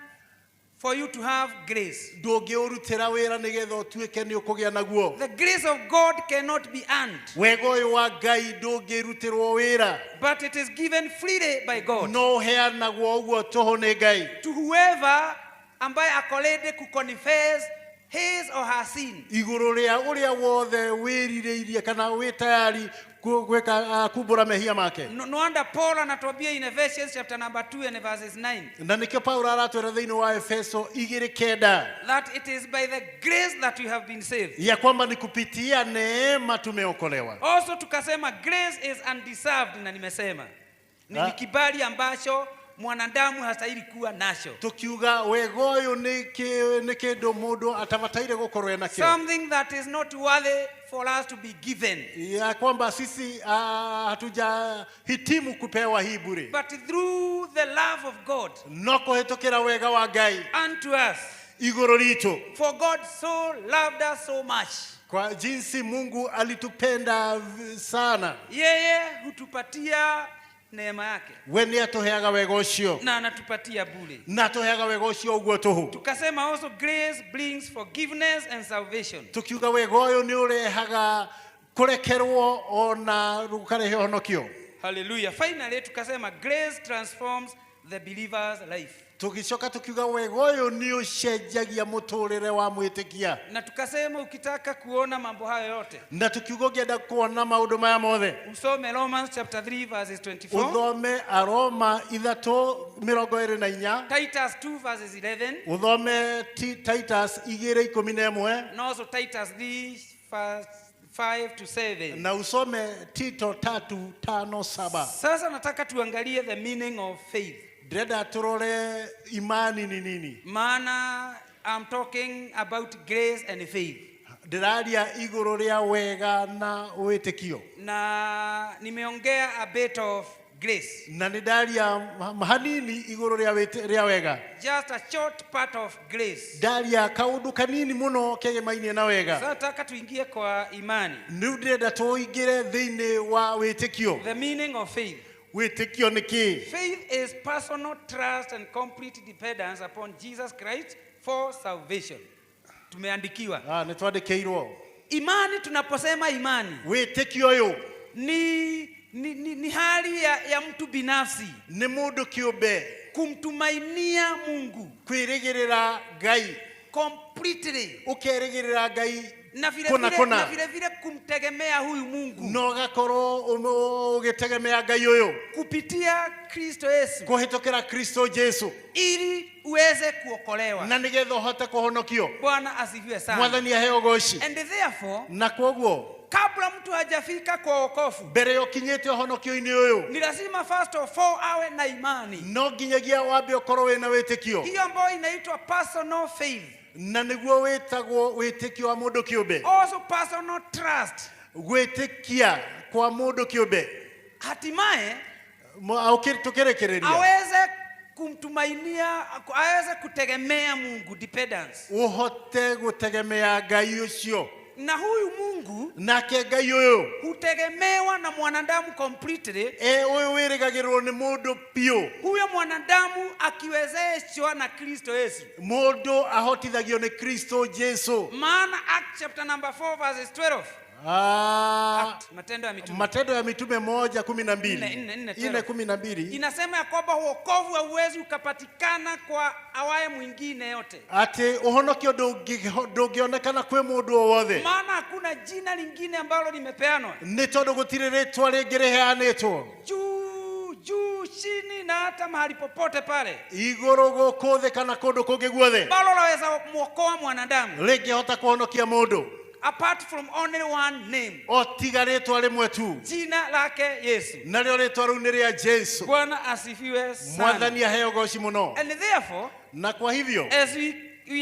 S2: for you to have grace.
S1: Ndungiurutira wira nigetha utuike ni ukugia naguo.
S2: The grace of God cannot be earned.
S1: Wega uyu wa Ngai ndungirutirwo wira.
S2: But it is given freely by God.
S1: No heanagwo uguo tuhu ni Ngai.
S2: To whoever ambaye akolede kuconfess his or her sin.
S1: Iguru ria uria wothe wiririirie kana witayari gweka kumbura mehia make.
S2: No wonder Paul anatuambia in Ephesians chapter number 2 and verses 9.
S1: Na nikio Paulo aratwira thiini wa Efeso 2:9
S2: that it is by the grace that you have been saved.
S1: Ya kwamba ni kupitia neema tumeokolewa.
S2: Also tukasema grace is undeserved, na nimesema ni kibali ambacho mwanadamu hastahili kuwa nacho.
S1: Tukiuga wega uyu ni kindu mundu atabataire gukorwo nakio.
S2: Something that is not worthy for us to be given.
S1: Ya kwamba sisi hatujahitimu kupewa hii bure.
S2: But through the love of God,
S1: no kuhitukira wega wa Ngai
S2: unto us,
S1: iguru ritu.
S2: For God so loved us so much.
S1: Kwa jinsi Mungu alitupenda sana.
S2: Yeye hutupatia neema yake.
S1: Wene atuheaga wega ucio.
S2: Na anatupatia bure.
S1: Na atuheaga wega ucio uguo tuhu.
S2: Tukasema also grace brings forgiveness and salvation.
S1: Tukiuga wega uyu ni urehaga kurekerwo ona rukarehe honokio.
S2: Hallelujah. Finally tukasema grace transforms the believer's life.
S1: Tukichoka tukiuga wega uyu ni ucenjagia muturire wa mwitikia.
S2: Na tukasema ukitaka kuona mambo hayo yote,
S1: na tukiuga ngienda kuona maundu maya mothe,
S2: usome Romans chapter 3 verses 24.
S1: Uthome Aroma 3:24.
S2: Titus 2 verses 11.
S1: Uthome Titus 2:11.
S2: And also Titus 3 verse 5 to 7.
S1: Na usome Tito 3:5-7.
S2: Sasa nataka tuangalie the meaning of faith.
S1: Dreda turore imani ni nini?
S2: Maana I'm talking about grace and faith.
S1: Ndiraria iguru ria wega na witikio.
S2: Na nimeongea a bit of grace.
S1: Na nidaria hanini iguru ria wega.
S2: Just a short part of grace.
S1: Daria kaundu kanini muno kegemaine na wega.
S2: Sasa taka tuingie kwa imani.
S1: Ndirenda tuingire thiini wa witikio.
S2: The meaning of faith.
S1: Witikio ni ki?
S2: Faith is personal trust and complete dependence upon Jesus Christ for salvation. Tumeandikiwa.
S1: Nitwandikirwo.
S2: Imani, tunaposema imani,
S1: witikio yo
S2: ni hali ya mtu binafsi.
S1: Ni mundu kiumbe
S2: Kumtumainia Mungu.
S1: Kwirigirira Ngai.
S2: Completely.
S1: Ukerigirira Ngai.
S2: Na vile vile kumtegemea huyu Mungu.
S1: No gakoro ugitegemea Ngai uyu.
S2: Kupitia Kristo Yesu.
S1: Kuhitokera Kristo Yesu.
S2: Ili uweze kuokolewa.
S1: Na nigetha uhote kuhonokio.
S2: Bwana asifiwe sana.
S1: Mwathani aheo goshi.
S2: And therefore,
S1: na kwoguo
S2: kabla mtu hajafika kwa wokovu,
S1: mbere yokinyete uhonokio-ini uyu,
S2: ni lazima first of all awe na imani.
S1: No nginyagia wambe ukorwo wina witikio.
S2: Hiyo ambayo inaitwa personal faith.
S1: Na niguo witagwo witikio wa mundu kiumbe.
S2: Also personal trust.
S1: Gwitikia kwa mundu kiumbe.
S2: Hatimaye
S1: tukirekereria
S2: aweze kumtumainia, aweze kutegemea Mungu, dependence.
S1: Uhote gutegemea Ngai ucio. Na
S2: huyu Mungu
S1: nake Ngai uyu
S2: hutegemewa na mwanadamu completely.
S1: Uyu wirigagirwo ni mundu pio.
S2: Huyo mwanadamu akiwezeshwa na Kristo Yesu.
S1: Mundu ahotithagio ni Kristo Yesu.
S2: Maana Acts chapter number 4 verses 12. Matendo ya Mitume
S1: 1:12
S2: inasema ya kwamba wokovu hauwezi ukapatikana kwa awaye mwingine yote.
S1: Ati uhonokio ndungionekana kwe mundu o wothe.
S2: Maana hakuna jina lingine ambalo limepeanwa.
S1: Ni tondu gutire ritwa ringi riheanitwo.
S2: Juu chini na hata mahali popote pale.
S1: Iguru guku thi kana kundu kungi guothe.
S2: Balo laweza muokoa mwanadamu.
S1: Ringihota kuhonokia mundu.
S2: Apart from only one name.
S1: Otiga ritwa rimwe tu.
S2: Jina lake Yesu.
S1: Na ryo ritwa riu ni ria Yesu.
S2: Bwana asifiwe sana.
S1: Mwathani aheo goci muno.
S2: And therefore,
S1: na kwa hivyo,
S2: as we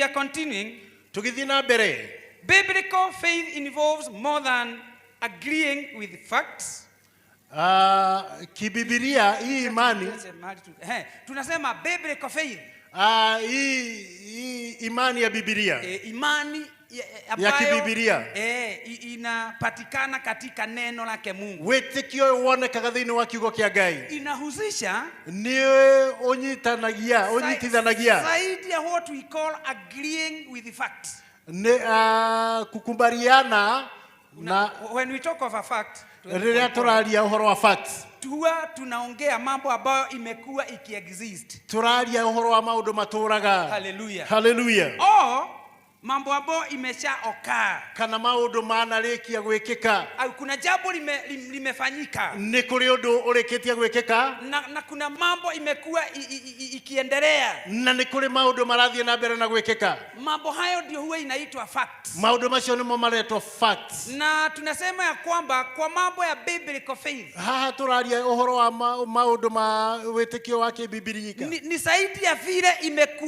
S2: are continuing,
S1: tugithii na mbere,
S2: biblical faith involves more than agreeing with facts.
S1: Kibibilia hii imani,
S2: tunasema biblical faith.
S1: Hii imani ya Biblia.
S2: Imani
S1: ya kibibilia
S2: inapatikana katika neno lake Mungu.
S1: Witikio uonekaga thiini wa kiugo kia Ngai.
S2: Inahusisha
S1: ni unyitithanagia
S2: zaidi ya what we call agreeing with the facts.
S1: Ni kukubaliana na
S2: when we talk of a fact,
S1: rĩrĩa tũraria ũhoro wa facts,
S2: tunaongea mambo ambayo imekuwa ikiexist.
S1: Tũraria ũhoro wa maũndũ matũraga.
S2: Hallelujah.
S1: Hallelujah.
S2: Mambo ambayo imeshaokaa
S1: kana maundu manarikia gwikika,
S2: au kuna jambo limefanyika,
S1: ni kuri undu urikitia gwikika,
S2: na kuna mambo imekuwa ikiendelea,
S1: na ni kuri maundu marathie na mbere na gwikika.
S2: Mambo hayo ndio huwa inaitwa facts.
S1: Maundu macio nimo maretwo facts.
S2: Na tunasema ya kwamba kwa mambo ya biblical faith,
S1: haha turaria uhoro wa maundu ma witikio wa kibibirika,
S2: ni zaidi ya vile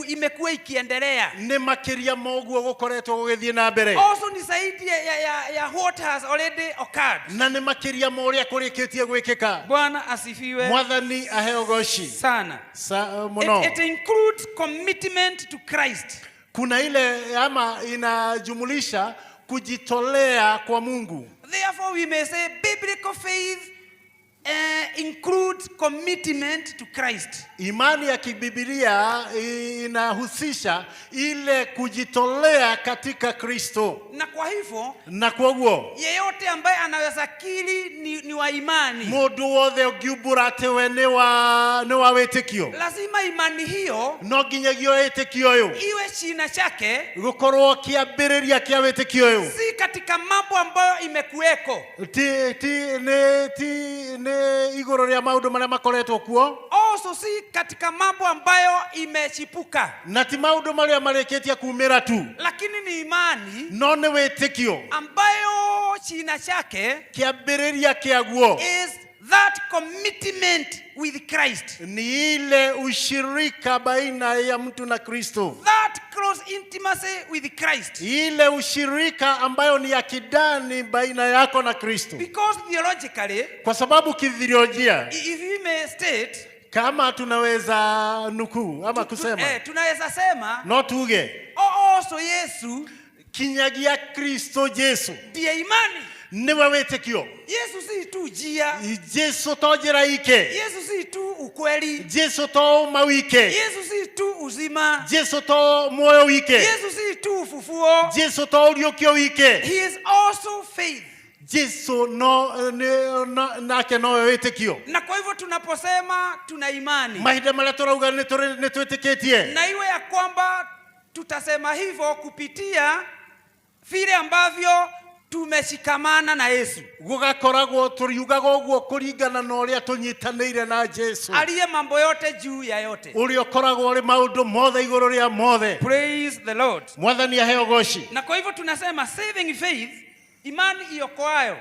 S2: imekuwa ikiendelea,
S1: ni makiria moguo gukoretwo gugithie na mbere.
S2: Also ni zaidi ya what has already occurred,
S1: na ni makiria moria kurikitie gwikika.
S2: Bwana asifiwe.
S1: Mwathani aheo goshi
S2: sana
S1: muno.
S2: It includes commitment to Christ.
S1: Kuna ile ama inajumulisha kujitolea kwa Mungu.
S2: Therefore we may say biblical faith includes commitment to Christ.
S1: Imani ya kibibilia inahusisha ile kujitolea katika Kristo.
S2: Na kwa hivyo,
S1: na kwa huo,
S2: yeyote ambaye anaweza kiri ni wa imani,
S1: mundu wothe ungiumbura ati we ni wa witikio,
S2: lazima imani hiyo
S1: no nginyagio witikio uyu
S2: iwe china chake
S1: gukorwo kiambiriria kia witikio uyu,
S2: si katika mambo ambayo imekuweko,
S1: ni iguru ria maundu maria makoretwo kuo,
S2: also si katika mambo ambayo imechipuka,
S1: na ti maundu maria mareketia kumira tu,
S2: lakini ni imani,
S1: no ni witikio
S2: ambayo china chake
S1: kiambiriria kiaguo
S2: is that commitment with Christ,
S1: ni ile ushirika baina ya mtu na Kristo,
S2: that close intimacy with Christ.
S1: Ile ushirika ambayo ni ya kidani baina yako na Kristo.
S2: Because theologically,
S1: kwa sababu kithiolojia,
S2: if we may state,
S1: kama tunaweza nukuu ama kusema,
S2: tunaweza sema,
S1: no tuge,
S2: so Yesu
S1: kinyagia Kristo Yesu
S2: ndiye imani.
S1: Niwe wetekio.
S2: Yesu si tu njia.
S1: Yesu to njira ike.
S2: Yesu si tu ukweli.
S1: Yesu to mawike.
S2: Yesu si tu uzima.
S1: Yesu to moyo wike.
S2: Yesu si tu ufufuo.
S1: Yesu to uriokio wike.
S2: He is also faith.
S1: Yesu nake no wetekio.
S2: Na kwa hivyo tunaposema tuna imani,
S1: mahinda maria turauga nitweteketie,
S2: na iwe ya kwamba tutasema hivyo kupitia vile ambavyo tumeshikamana na Yesu.
S1: Gugakoragwo turiugaga uguo kuringana na uria tunyitanire na Yesu,
S2: aliye mambo yote juu ya yote,
S1: uria koragwo ri maundu mothe iguru ria mothe.
S2: Praise the Lord.
S1: Mwathani aheo goshi.
S2: Na kwa hivyo tunasema saving faith, imani iokoayo,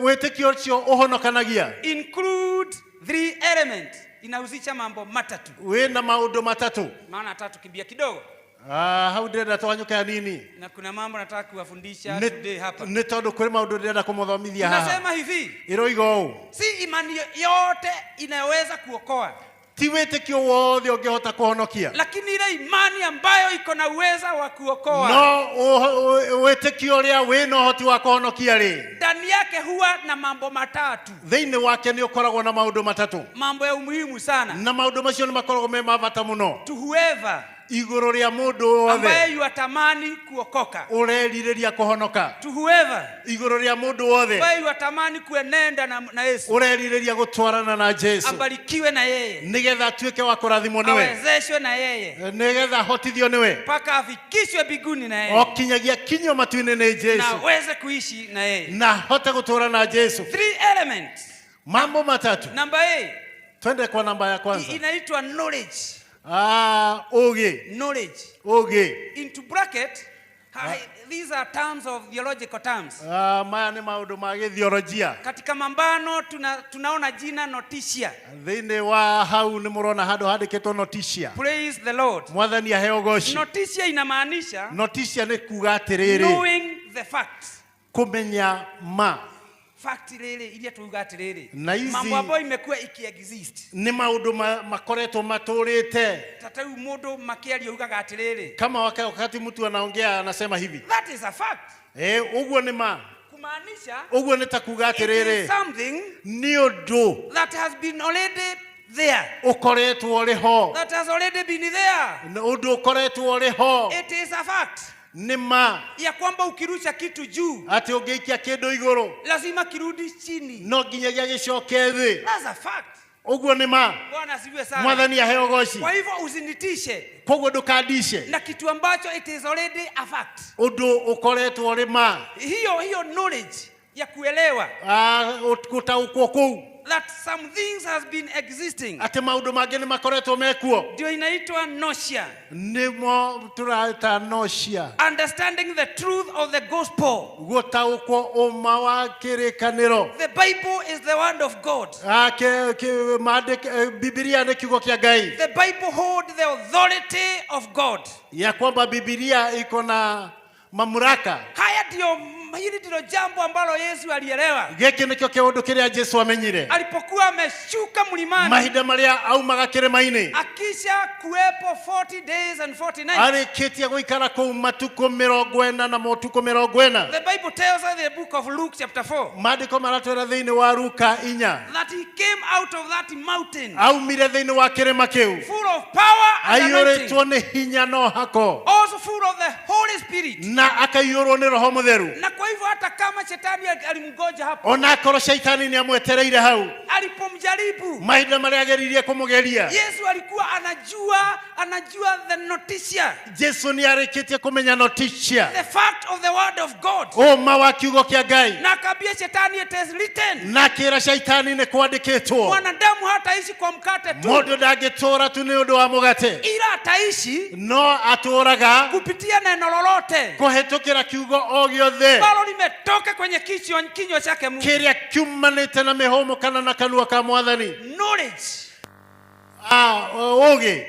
S1: wetekio ucio uhonokanagia,
S2: include 3 elements. Inahusisha mambo matatu.
S1: Wena maundu matatu.
S2: Maana tatu kibia kidogo.
S1: Hau ndenda twanyuka nini?
S2: Na kuna mambo nataka kuwafundisha today hapa.
S1: Ni tondu kuri maundu ndenda kumuthomithia haha.
S2: Tunasema hivi,
S1: iroigo
S2: si imani yote inaweza kuokoa,
S1: ti wetekio wothe ungehota kuhonokia,
S2: lakini ile imani ambayo iko na uweza wa kuokoa,
S1: no wetekio uria wina uhoti wa kuhonokia ri,
S2: ndani yake huwa na mambo matatu.
S1: Thiini wake ni ukoragwo na maundu matatu,
S2: mambo ya umuhimu sana,
S1: na maundu macio ni makoragwo me mabata muno.
S2: To whoever,
S1: iguru ria mundu wothe
S2: ambaye yuatamani kuokoka,
S1: urerireria kuhonoka.
S2: To whoever,
S1: iguru ria mundu wothe
S2: ambaye yuatamani kuenenda na Yesu,
S1: urerireria gutwarana na Yesu,
S2: abarikiwe na yeye,
S1: nigetha tuike wa kurathimwo niwe,
S2: awezeshwe na yeye,
S1: nigetha hotithio niwe,
S2: paka afikishwe biguni na yeye,
S1: okinyagia kinyo matuine na Yesu,
S2: na aweze kuishi na yeye,
S1: na hote gutura na Yesu.
S2: 3 elements,
S1: mambo matatu.
S2: Number A,
S1: twende kwa namba ya kwanza,
S2: inaitwa knowledge.
S1: Oge.
S2: Knowledge.
S1: Oge.
S2: Into bracket, these are terms of theological terms.
S1: Maya ni maundu ma githiolojia.
S2: Katika mambano tunaona jina noticia.
S1: Thiini wa hau ni murona handu handikitwo noticia.
S2: Praise the Lord.
S1: Mwathani aheo goshi.
S2: Noticia inamaanisha,
S1: noticia ni kuga atiriri,
S2: knowing the facts.
S1: Kumenya ma.
S2: Fact rere iria tuuga atiriri,
S1: mambo
S2: ambayo imekuwa ikiexist,
S1: ni maundu makoretwo maturite.
S2: Tata huyu mundu makiario ugaga atiriri,
S1: kama wakati mtu anaongea anasema hivi,
S2: that is a fact.
S1: Uguo ni ma,
S2: kumaanisha
S1: uguo ni takuga atiriri,
S2: something
S1: ni undu
S2: that has been already there,
S1: ukoretwo riho,
S2: that has already been there,
S1: undu ukoretwo riho.
S2: It is a fact.
S1: Ni ma,
S2: ya kwamba ukirusha kitu juu,
S1: ati ungeikia kindu iguru,
S2: lazima kirudi chini,
S1: no nginyagia gicoke thi.
S2: That's a fact.
S1: Uguo ni ma.
S2: Bwana asifiwe sana.
S1: Mwathani aheo goshi.
S2: Kwa hivyo usinitishe,
S1: koguo ndukandishe
S2: na kitu ambacho it is already a fact,
S1: undu ukoretwo ri ma.
S2: Hiyo knowledge ya kuelewa,
S1: gutaukwo kuu,
S2: that some things has been existing,
S1: ati maundu mangi ni makoretwo mekuo,
S2: ndio inaitwa notia.
S1: Nimo turata notia.
S2: Understanding the truth of the gospel.
S1: Gutaukwo uma wa kirikaniro.
S2: The Bible is the word of God.
S1: Biblia ni kiugo kia Ngai.
S2: The Bible holds the authority of God.
S1: Ya kwamba Biblia iko na mamlaka.
S2: Haya ndio, hili ndilo jambo ambalo Yesu alielewa.
S1: Giki nikio kiundu kiria Yesu amenyire
S2: alipokuwa ameshuka mlimani,
S1: mahinda maria aumaga kirima-ini,
S2: akisha kuepo 40 days and 40 nights,
S1: arikitia guikara kuu matuko 40 na motuko 40.
S2: The Bible tells us in the book of Luke chapter 4,
S1: maandiko maratwira thiini wa Luka 4,
S2: that he came out of that mountain,
S1: aumire thiini wa kirima kiu,
S2: full of power and anointing,
S1: aiyuritwo ni hinya no hako,
S2: also full of the Holy Spirit,
S1: na akaiyurwo ni Roho Mutheru.
S2: Na kwa hivyo hata kama shetani alimngoja hapo,
S1: ona korwo shaitani ni amwetereire hau,
S2: alipomjaribu,
S1: mahinda maria ageririe kumugeria,
S2: Yesu alikuwa anajua the noticia.
S1: Yesu ni arikitie kumenya noticia,
S2: the fact of the word of God,
S1: uma wa kiugo kia Ngai,
S2: na akambia shetani, it is written,
S1: na kira shaitani ni kwandikitwo,
S2: mwanadamu hataishi kwa mkate tu,
S1: mundu ndagitura tu ni undu wa mugate,
S2: ila ataishi
S1: no aturaga
S2: kupitia neno lolote
S1: kuhitukira kiugo o giothe
S2: ambalo limetoka kwenye kinywa chake Mungu,
S1: kiria kiumanite na mihomo kana na kanua ka Mwathani.
S2: Knowledge.
S1: Oge.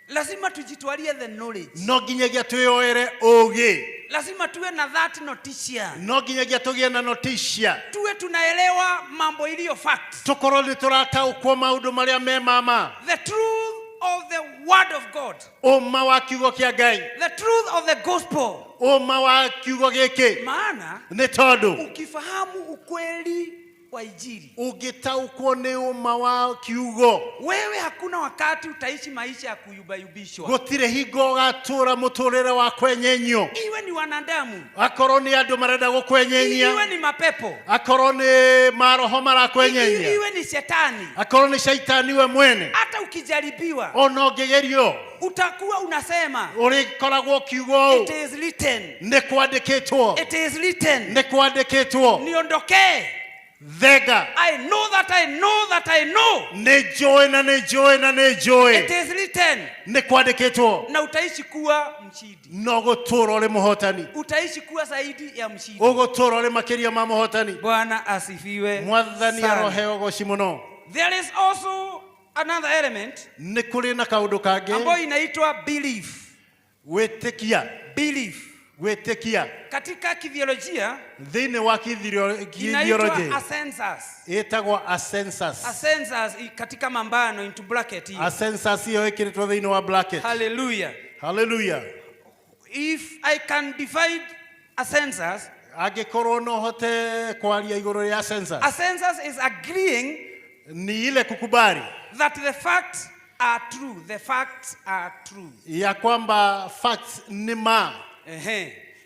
S2: lazima tujitwalie the knowledge.
S1: No nginyagia tuyoere oge.
S2: Lazima tuwe na that noticia.
S1: No nginyagia tugie na noticia.
S2: Tuwe tunaelewa mambo iliyo fact.
S1: Tukorwo ni turataũkwo maũndũ marĩa me mama.
S2: The truth of the word of God.
S1: Ũma wa kiugo kĩa Ngai.
S2: The truth of the gospel.
S1: Ũma wa kiugo gĩkĩ.
S2: Maana
S1: nĩ tondũ
S2: ukifahamu ukweli wa Injili,
S1: ungitaũkwo nĩ ũma wa kiugo,
S2: wewe hakuna wakati utaishi maisha ya kuyubayubishwa.
S1: Gũtirĩ hingo ũgatũũra mũtũũrĩre wa kwenyenyio.
S2: Iwe ni wanadamu,
S1: akorwo nĩ andũ marenda gũkwenyenya,
S2: iwe ni mapepo,
S1: akorwo nĩ maroho marakwenyenya,
S2: iwe ni shetani,
S1: akorwo nĩ shaitani we mwene.
S2: hata ukijaribiwa,
S1: ona ũngĩgerio,
S2: utakuwa unasema
S1: ũrĩkoragwo kiugo,
S2: it is written,
S1: nĩ kwandĩkĩtwo,
S2: it is written,
S1: nĩ kwandĩkĩtwo.
S2: Niondokee.
S1: Thega.
S2: I know that I know that I know.
S1: Nĩnjũĩ na nĩnjũĩ na nĩnjũĩ.
S2: It is written.
S1: Nĩ kwandĩkĩtwo.
S2: Na utaishi kuwa mshindi.
S1: No gũtũũra ũrĩ mũhotani.
S2: Utaishi kuwa zaidi ya mshindi.
S1: Ũgũtũũra ũrĩ makĩria ma mũhotani.
S2: Bwana asifiwe.
S1: Mwathani aroheo ũgooci mũno.
S2: There is also another element.
S1: Nĩ kũrĩ na kaũndũ kangĩ.
S2: Ambayo inaitwa belief.
S1: Wĩtĩkia.
S2: Belief.
S1: Wĩtĩkia.
S2: Katika kithiolojia
S1: thĩinĩ wa kithiolojia
S2: inaitwa ascensas.
S1: Ĩtagwo ascensas.
S2: Ascensas katika mambano into bracket hiyo.
S1: Ascensas hiyo ĩkĩrĩtwo thĩinĩ wa bracket.
S2: Hallelujah.
S1: Hallelujah.
S2: If I can divide ascensas,
S1: angĩkorwo no hote kwaria igũrũ rĩa ascensas.
S2: Ascensas is agreeing
S1: ni ile kukubali
S2: that the facts are true. The facts are true.
S1: Ya kwamba facts ni ma.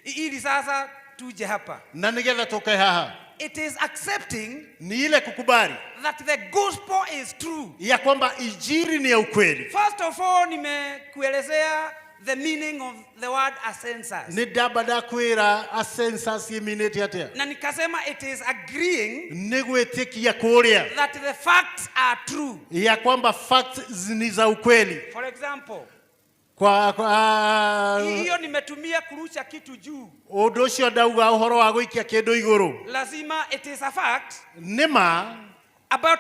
S2: Ili sasa tuje hapa.
S1: Na nigetha tukae haha.
S2: It is accepting
S1: ni ile kukubali
S2: that the gospel is true.
S1: Ya kwamba injili ni ya ukweli.
S2: First of all, nimekuelezea the meaning of the word ascensas.
S1: Ni dabada kwira ascensas iminete atia.
S2: Na nikasema it is agreeing
S1: ni gwĩtĩkia kuria
S2: that the facts are true.
S1: Ya kwamba facts ni za ukweli.
S2: For example,
S1: hiyo
S2: nimetumia kurusha kitu juu.
S1: Ũndũ ũcio ndauga ũhoro wa gũikia kĩndũ igũrũ.
S2: Lazima it is a fact.
S1: Nima
S2: about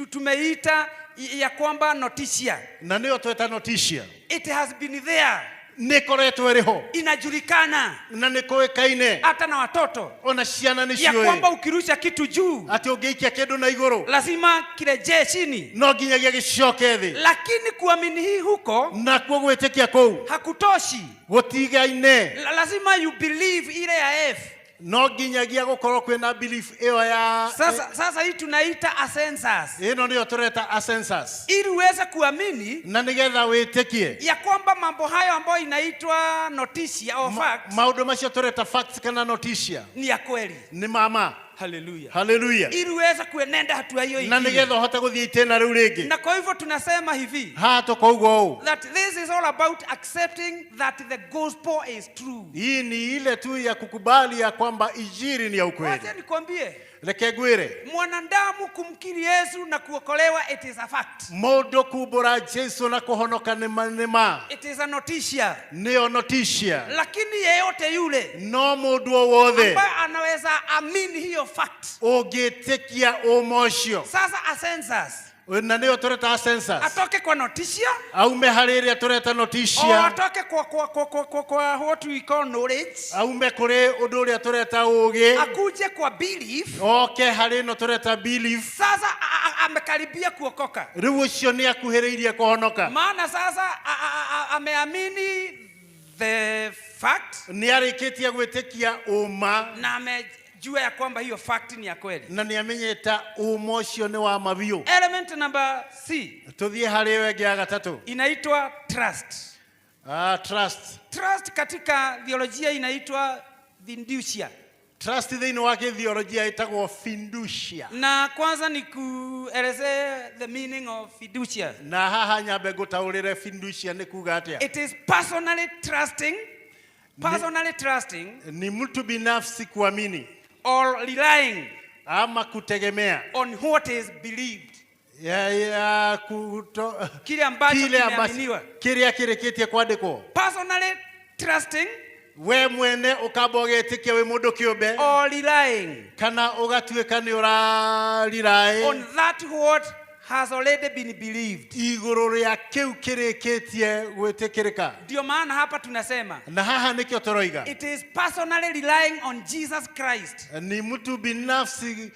S2: tumeita ya kwamba noticia.
S1: Na nĩyo tweta noticia.
S2: It has been there.
S1: Nĩkoretwo ĩrĩho.
S2: Inajulikana.
S1: Na nĩkũĩkaine.
S2: Hata na watoto.
S1: Ona ciana nĩciũĩ.
S2: Ya kwamba ukirusha kitu juu.
S1: Ati ũngĩikia kĩndũ na igũrũ.
S2: Lazima kirejee chini.
S1: No nginyagia gĩcoke thĩ.
S2: Lakini kuamini hii huko.
S1: Na kuo gwĩtĩkia kũu.
S2: Hakutoshi.
S1: Gũtigaine.
S2: Lazima you believe ile ya F.
S1: No nginyagia gũkorwo kwĩna belief ĩyo ya
S2: sasa hii tunaita ascensas.
S1: Ĩno nĩyo tũreta ascensas.
S2: Ili uweze kuamini
S1: na nigetha wĩtĩkie
S2: ya kwamba mambo hayo ambayo inaitwa noticia au fact,
S1: maũndũ macio tũreta facts kana noticia
S2: ni ya kweli,
S1: ni mama.
S2: Hallelujah.
S1: Hallelujah.
S2: Ili uweze kuenenda hatua hiyo
S1: ingine. Na nigetha uhota gũthiĩ itena rĩu rĩngĩ.
S2: Na kwa hivyo tunasema hivi.
S1: Tukauga ũũ.
S2: That this is all about accepting that the gospel is true.
S1: Hii ni ile tu ya kukubali ya kwamba injili ni ya ukweli.
S2: Wacha nikwambie.
S1: Reke ngwĩre.
S2: Mwanadamu kumkiri Yesu na kuokolewa, it is a fact.
S1: Mũndũ kumbũra Jesu na kũhonoka nĩ ma.
S2: It is a noticia.
S1: Nĩyo noticia.
S2: Lakini yeyote yule.
S1: No mũndũ o wothe.
S2: Ambaye anaweza amini hiyo fact.
S1: Ũngĩtĩkia ũma ũcio.
S2: Sasa ascensas.
S1: Na nĩyo tũreta ascensas.
S2: Atoke kwa noticia.
S1: Aume harĩ ĩrĩa tũreta noticia.
S2: Atoke kwa what we call knowledge.
S1: Aume kũrĩ ũndũ ũrĩa tũreta ũũgĩ.
S2: Akuje kwa belief.
S1: Oke harĩ ĩno tũreta belief.
S2: Sasa amekaribia kuokoka.
S1: Rĩu ũcio nĩ akuhĩrĩirie kũhonoka.
S2: Maana sasa ameamini the fact.
S1: Nĩ arĩkĩtie gwĩtĩkia ũma.
S2: Na jua ya kwamba hiyo fact ni ya kweli.
S1: Na niamenyeta ũma ũcio nĩ wa mabiũ.
S2: Element number C.
S1: Tuthiĩ harĩ wengĩ ya gatatũ.
S2: Inaitwa trust.
S1: Trust.
S2: Trust katika theolojia inaitwa fiducia.
S1: Trust thĩinĩ wa gĩthiolojia ĩtagwo fiducia.
S2: Na kwanza ni kuelezea the meaning of fiducia.
S1: Na haha nyambe ngũtaũrĩre fiducia nĩ kuuga atĩa.
S2: It is personally trusting. Personally trusting.
S1: Ni mtu binafsi kuamini.
S2: Or relying.
S1: Ama kutegemea.
S2: On what is believed.
S1: Kile ambacho kimeaminiwa. Kile kĩrĩkĩtie kwandĩkwo.
S2: Personally trusting.
S1: We mwene ũkamba ũgetĩkia wĩ mũndũ kĩũmbe.
S2: Or relying.
S1: Kana ũgatuĩka nĩ ũrarely.
S2: On that what has already been believed.
S1: Iguru rĩa kĩu kĩrĩkĩtie gwĩtĩkĩrĩka.
S2: Ndio maana hapa tunasema,
S1: Na haha nĩkĩo tũroiga,
S2: it is personally relying on Jesus Christ
S1: ni mtu binafsi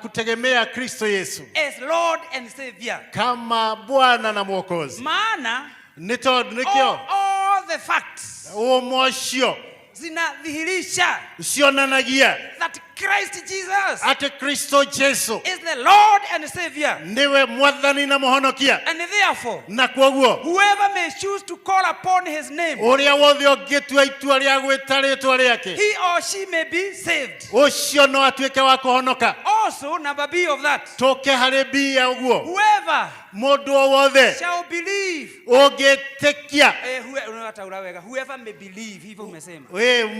S1: kutegemea Kristo Yesu
S2: as Lord and Savior.
S1: kama Bwana na Mwokozi.
S2: Maana
S1: Nĩ tondũ nĩkĩo
S2: all the facts
S1: ũmocio
S2: zinadhihirisha
S1: cionanagia
S2: that Christ Jesus
S1: ati Kristo Jesu
S2: is the Lord and Savior.
S1: niwe mwathani na muhonokia.
S2: And therefore,
S1: Na kwoguo
S2: whoever may choose to call upon his name,
S1: ũrĩa wothe ũngĩtua itua rĩa gwĩta rĩĩtwa rĩake,
S2: he or she may be saved.
S1: ũcio no atuĩke wa kũhonoka.
S2: Also, number B of that,
S1: Tũke harĩ B ya ũguo,
S2: whoever
S1: mũndũ o wothe
S2: shall believe,
S1: ũngĩtĩkia,
S2: whoever may believe, hivyo umesema,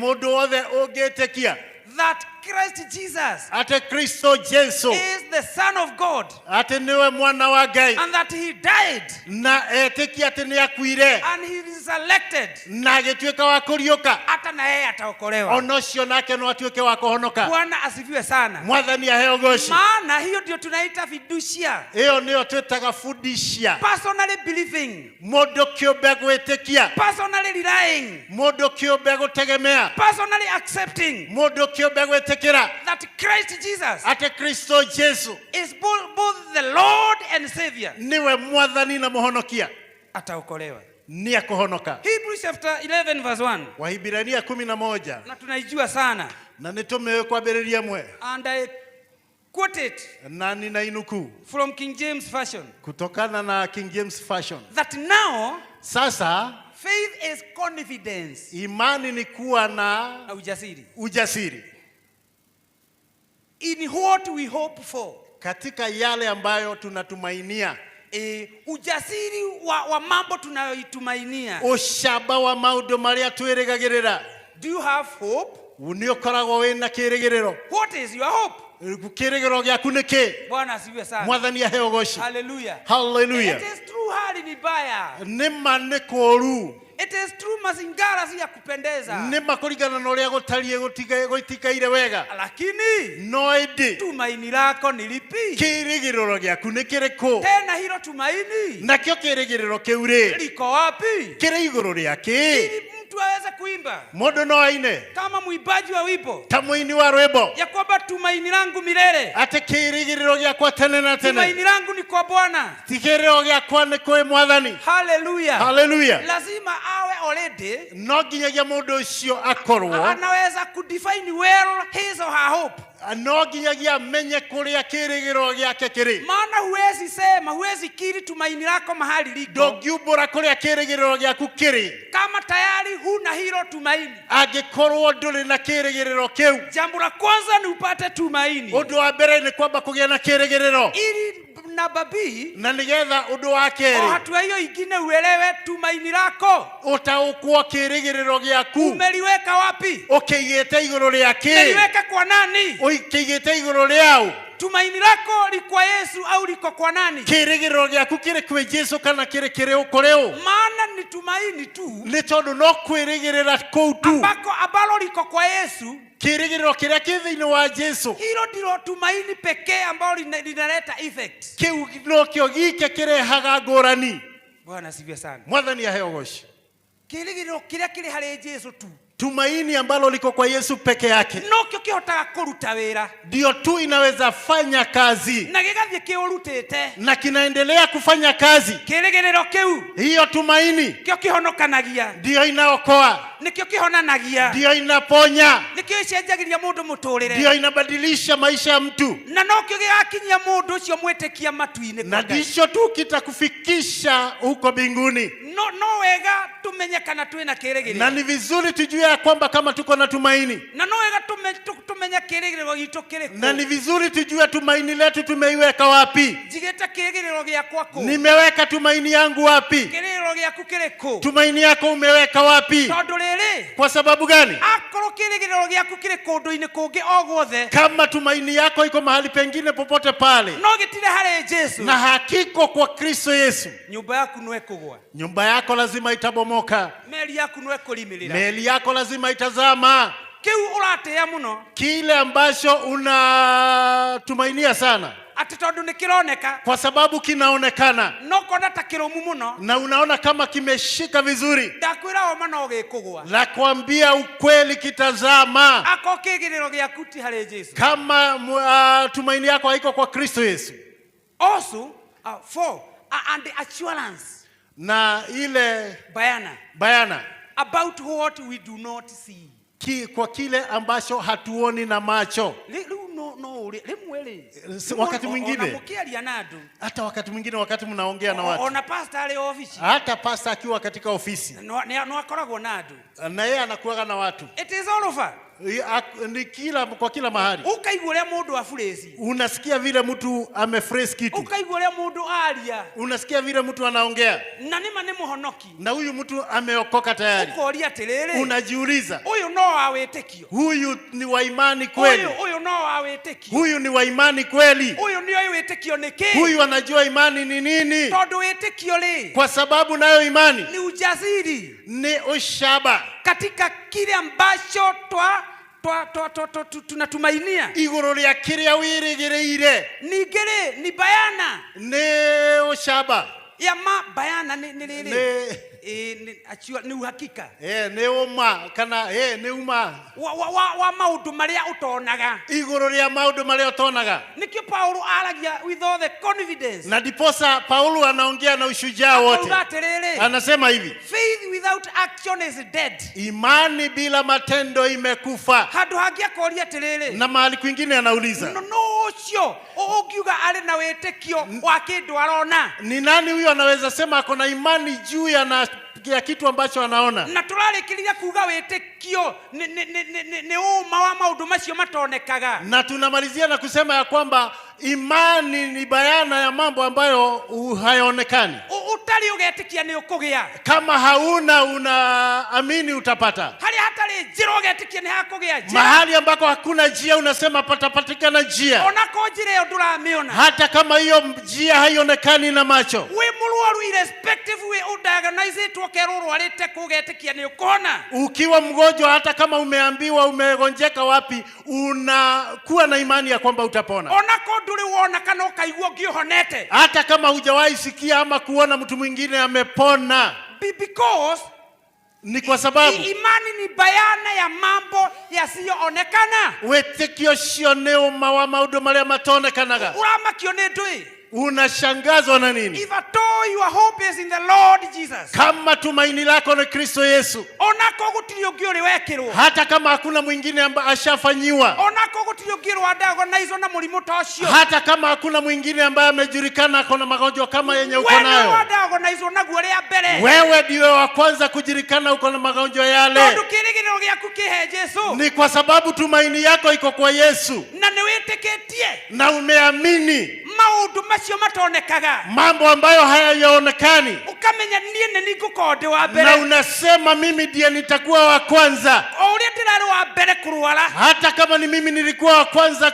S1: mũndũ wothe ũngĩtĩkia
S2: that Christ Jesus
S1: ati Kristo Jesu
S2: is the Son of God,
S1: ati niwe mwana wa Ngai,
S2: and that he died
S1: na etĩkia ati nĩ akuire
S2: and he is elected,
S1: na agĩtuĩka wa kũriũka,
S2: hata na yeye ataokolewa.
S1: ona ũcio nake no atuĩke wa kũhonoka.
S2: Bwana asifiwe sana.
S1: Mwathani aheo goci.
S2: Maana hiyo ndio tunaita fiducia,
S1: Ĩyo nĩyo twĩtaga fundisha.
S2: personally believing,
S1: Mũndũ kĩũmbe gwĩtĩkia,
S2: personally relying,
S1: mũndũ kĩũmbe gũtegemea,
S2: personally accepting
S1: mũndũ kĩũmbe gwĩtĩkĩra
S2: that Christ Jesus
S1: ati Kristo Jesu
S2: is both the Lord and Savior.
S1: niwe mwathani na muhonokia,
S2: Ataokolewa.
S1: ni akũhonoka.
S2: Hebrews chapter 11 verse 1.
S1: Wahibrania 11
S2: Na tunaijua sana.
S1: na nĩtũmĩũĩ kwambĩrĩria mwe,
S2: And I quote it
S1: na ninainuku
S2: from King James Version.
S1: kutokana na King James Version.
S2: That now
S1: Sasa
S2: faith is confidence.
S1: imani ni kuwa na
S2: Na ujasiri.
S1: ujasiri
S2: In what we hope for.
S1: katika yale ambayo tunatumainia,
S2: Ujasiri wa mambo tunayoitumainia.
S1: ushaba wa maundu maria twirigagirira.
S2: Do you have hope?
S1: Uniokoragwo wina kirigiriro.
S2: What is your hope?
S1: Kirigiro gyaku ni ki?
S2: Bwana asifiwe sana.
S1: Mwathani aheo goci.
S2: Hallelujah.
S1: Hallelujah.
S2: It is true hali ni baya.
S1: Nima ni koru.
S2: It is true mazingara si ya kupendeza.
S1: Nima kuringana na uria gutarie gutikaire wega.
S2: Lakini
S1: no indi
S2: tumaini lako ni lipi?
S1: Kirigiriro gyaku ni kiriku?
S2: Tena hilo tumaini
S1: Nakio kirigiriro kiu ri
S2: liko wapi?
S1: Kiri iguru riake.
S2: Ili mtu aweze kuimba
S1: Mundu no aine
S2: kama muimbaji wa wimbo
S1: ta muini wa rwimbo
S2: ya kwamba tumaini langu milele,
S1: ati kirigiriro gyakwa tene na tene.
S2: tumaini langu ni kwa Bwana,
S1: Tikiriro gyakwa ni kwi Mwathani.
S2: haleluya.
S1: Hallelujah.
S2: Lazima awe already
S1: No nginyagia mundu ucio akorwo
S2: anaweza kudefine well his or her hope.
S1: No nginyagia menye kuria kirigiro gyake kiri.
S2: Maana huwezi sema, huwezi kiri tumaini lako mahali liko
S1: Ndongiumbura kuria kirigiro gyaku kiri
S2: kama tayari huna hilo tumaini.
S1: angikorwo nduri na kirigiriro kiu.
S2: Jambo la kwanza ni upate tumaini,
S1: Undu wa mbere ni kwamba kugia na kirigiriro,
S2: ili na babii
S1: na nigetha undu wa
S2: o
S1: keri
S2: hatua hiyo ingine uelewe tumaini lako
S1: utaukwo kirigiriro gyaku
S2: umeliweka wapi,
S1: ukigite iguru riake,
S2: umeliweka kwa nani?
S1: ukigite iguru riao.
S2: Tumaini lako liko kwa Yesu au liko kwa nani?
S1: Kirigiriro gyaku kiri kwi Jesu kana kiri ukuriu?
S2: Maana ni tumaini tu
S1: Ni tondu no kwirigirira kuu tu
S2: ambalo liko kwa Yesu.
S1: kirigiriro kiria ki thiini wa Jesu,
S2: Hilo ndilo tumaini pekee ambalo linaleta effect.
S1: kiu no kio gike kirehaga ngurani.
S2: Bwana asifiwe sana.
S1: Mwathani aheo goci.
S2: Kirigiriro kiria kiri hari Yesu tu,
S1: Tumaini ambalo liko kwa Yesu peke yake
S2: no kio kihotaga kuruta wira
S1: ndio tu inaweza fanya kazi
S2: na gigathie kiurutite
S1: na kinaendelea kufanya kazi.
S2: kirigiriro kiu
S1: Hiyo tumaini
S2: kio kihonokanagia,
S1: ndio inaokoa,
S2: nikio kihonanagia,
S1: ndio inaponya,
S2: nikio icenjagiria mundu muturire,
S1: ndio inabadilisha maisha ya mtu,
S2: na no kio gigakinyia mundu ucio mwitikia matuini
S1: na ndicho tu kitakufikisha huko mbinguni.
S2: no wega tumenye kana twina kirigiriro,
S1: Na ni vizuri tujue ya kwamba kama tuko na tumaini,
S2: na no wega tumenya kirigiriro gitu kiriku,
S1: na ni vizuri tujue tumaini letu tumeiweka wapi.
S2: jigeta kirigiriro giakwa ku,
S1: Nimeweka tumaini yangu wapi?
S2: kirigiriro giaku kiriku,
S1: Tumaini yako umeweka wapi?
S2: tondu riri
S1: Kwa sababu gani?
S2: akorwo kirigiriro giaku kiri kundu-ini kungi o guothe,
S1: Kama tumaini yako iko mahali pengine popote pale
S2: no gitire hari Jesu,
S1: na hakiko kwa Kristo Yesu,
S2: nyumba yaku no ekugwa,
S1: nyumba yako lazima itabomoka,
S2: meri yaku no ekulimirira,
S1: meli yako lazima itazama.
S2: kiu uratia muno
S1: Kile ambacho unatumainia sana
S2: ati tondu nikironeka,
S1: kwa sababu kinaonekana
S2: no kona ta kiromu muno,
S1: na unaona kama kimeshika vizuri.
S2: ndakwira o mana ogikugwa,
S1: Nakwambia ukweli kitazama.
S2: ako kigiriro giaku ti hari Jesu.
S1: Kama tumaini yako haiko kwa Kristo Yesu.
S2: Also for and the assurance,
S1: na ile bayana
S2: about what we do not see,
S1: kwa kile ambacho hatuoni na macho. Wakati mwingine hata wakati mwingine wakati mnaongea na watu, hata pastor akiwa katika ofisi na yeye anakuwa na watu,
S2: it is all over.
S1: Ni kwa kila mahali.
S2: Ukaigulia mundu afurezi,
S1: unasikia vile mtu amefresh kitu.
S2: Ukaigulia mundu alia,
S1: unasikia vile mtu anaongea.
S2: Na nima ni muhonoki,
S1: na huyu mtu ameokoka tayari.
S2: Ukolia telele,
S1: unajiuliza,
S2: huyu no awetekio,
S1: huyu ni wa imani kweli?
S2: Huyu no awetekio,
S1: huyu ni wa imani kweli?
S2: Huyu ndio awetekio niki,
S1: huyu anajua imani ni nini?
S2: Todo wetekio le,
S1: kwa sababu nayo imani
S2: ni ujasiri,
S1: ni ushaba katika
S2: kile ambacho tunatumainia
S1: iguru ria kiria wirigireire.
S2: Ni bayana,
S1: ni ushaba
S2: ya bayana ni uhakika,
S1: ni uma kana ni uma
S2: wa maundu maria utonaga,
S1: iguru ria maundu maria utonaga.
S2: Nikio Paulo aragia with all the confidence,
S1: na diposa Paulo anaongea na ushujaa wote, anasema hivi,
S2: faith without action is dead,
S1: imani bila matendo imekufa.
S2: Hadu hagia koria telele,
S1: na mahali kwingine anauliza,
S2: no sio ogiuga ale na wetekio wa kindu arona,
S1: ni nani huyo anaweza sema ako na imani juu ya kitu ambacho anaona?
S2: Na turarikiria kuga wetekio ni uma wa maundu macio matonekaga,
S1: na tunamalizia na kusema ya kwamba imani ni bayana ya mambo ambayo hayaonekani.
S2: Utali ugetekia ni ukugia,
S1: kama hauna unaamini utapata.
S2: Hali hata le jiro ugetekia ni hakugia njia,
S1: mahali ambako hakuna njia unasema patapatikana njia.
S2: Onako njira nduramiona,
S1: hata kama hiyo njia haionekani na macho.
S2: We mulwaru irrespective we udiagnoze to keroro alete kugetekia ni ukona.
S1: Ukiwa mgonjwa, hata kama umeambiwa umegonjeka wapi, unakuwa na imani ya kwamba utapona.
S2: Onako nduri wona kana ukaigua ngihonete,
S1: hata kama hujawahi sikia ama kuona mtu mwingine amepona.
S2: Because
S1: ni kwa sababu
S2: imani ni bayana ya mambo yasiyoonekana.
S1: Wetekio sio neuma wa maundu maria matonekanaga.
S2: Uramakio ni ndui,
S1: unashangazwa na nini?
S2: If at all your hope is in the Lord Jesus,
S1: kama tumaini lako ni Kristo Yesu,
S2: onako gutiri ungiuri wekirwo,
S1: hata kama hakuna mwingine ambaye ashafanyiwa,
S2: onako gutiri ungiuri adagonaizo na murimu tocio,
S1: hata kama hakuna mwingine ambaye amejulikana akona magonjwa kama yenye uko nayo,
S2: wewe adagonaizo na guore ya mbere,
S1: wewe ndiwe wa kwanza kujulikana uko na magonjwa yale.
S2: Tondu kirigiro giaku kihe Yesu,
S1: ni kwa sababu tumaini yako iko kwa Yesu,
S2: na niweteketie
S1: na umeamini
S2: maundu macio matonekaga,
S1: mambo ambayo hayaonekani,
S2: ukamenya nie ni ngukode wa mbere,
S1: na unasema mimi ndiye nitakuwa wa kwanza.
S2: Uri ndirari wa mbere kurwara,
S1: hata kama ni mimi nilikuwa wa kwanza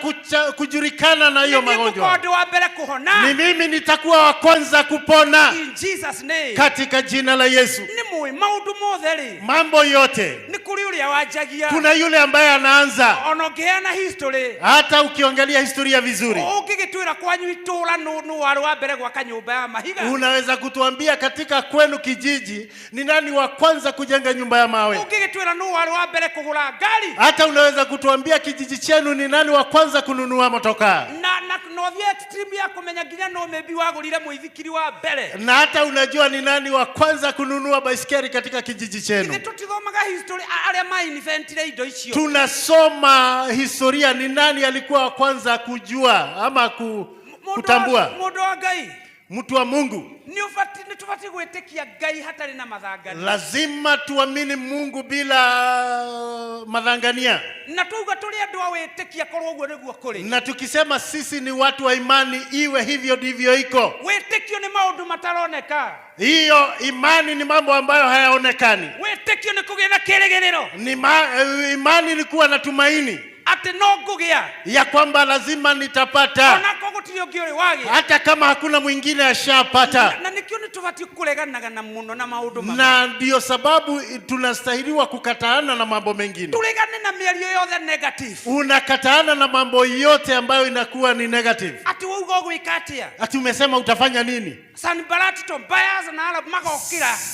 S1: kujulikana na hiyo magonjwa,
S2: ngukode wa mbere kuhona,
S1: ni mimi nitakuwa wa kwanza kupona.
S2: In Jesus name,
S1: katika jina la Yesu.
S2: Ni mwe maundu motheri,
S1: mambo yote
S2: ni kuri ule wajagia,
S1: kuna yule ambaye anaanza.
S2: Onogeana history,
S1: hata ukiongelea historia vizuri,
S2: ukigitwira kwanyu itura nu waru wa mbere gwaka nyumba ya mahiga,
S1: unaweza kutuambia katika kwenu kijiji ni nani wa kwanza kujenga nyumba ya mawe?
S2: Ukigitwira nu waru wa mbere kugura gari,
S1: hata unaweza kutuambia kijiji chenu ni nani wa kwanza kununua motoka,
S2: na no the extreme ya kumenya ginya no maybe wagurire muithikiri wa mbere,
S1: na hata unajua ni nani wa kwanza kununua baisikeli katika kijiji chenu.
S2: Tutithomaga history aria ma inventire indo icio,
S1: tunasoma historia ni nani alikuwa wa kwanza kujua ama kutambua.
S2: Mundu wa Ngai,
S1: mtu wa Mungu,
S2: ni tufati gwetekia Ngai hatari na mathangania.
S1: Lazima tuamini Mungu bila madhangania.
S2: Na tuuga tuli andu awetekia korwo guo niguo kuri,
S1: na tukisema sisi ni watu wa imani, iwe hivyo ndivyo iko.
S2: Wetekio ni maundu mataroneka,
S1: hiyo imani ni mambo ambayo hayaonekani.
S2: Wetekio ni kugia na kirigiriro,
S1: imani ni kuwa na tumaini
S2: ati no ngugia
S1: ya kwamba lazima nitapata.
S2: Onako
S1: hata kama hakuna mwingine ashapata. Na ndio sababu tunastahiliwa kukataana na mambo mengine. Unakataana na mambo yote ambayo inakuwa ni negative. Ati umesema utafanya nini?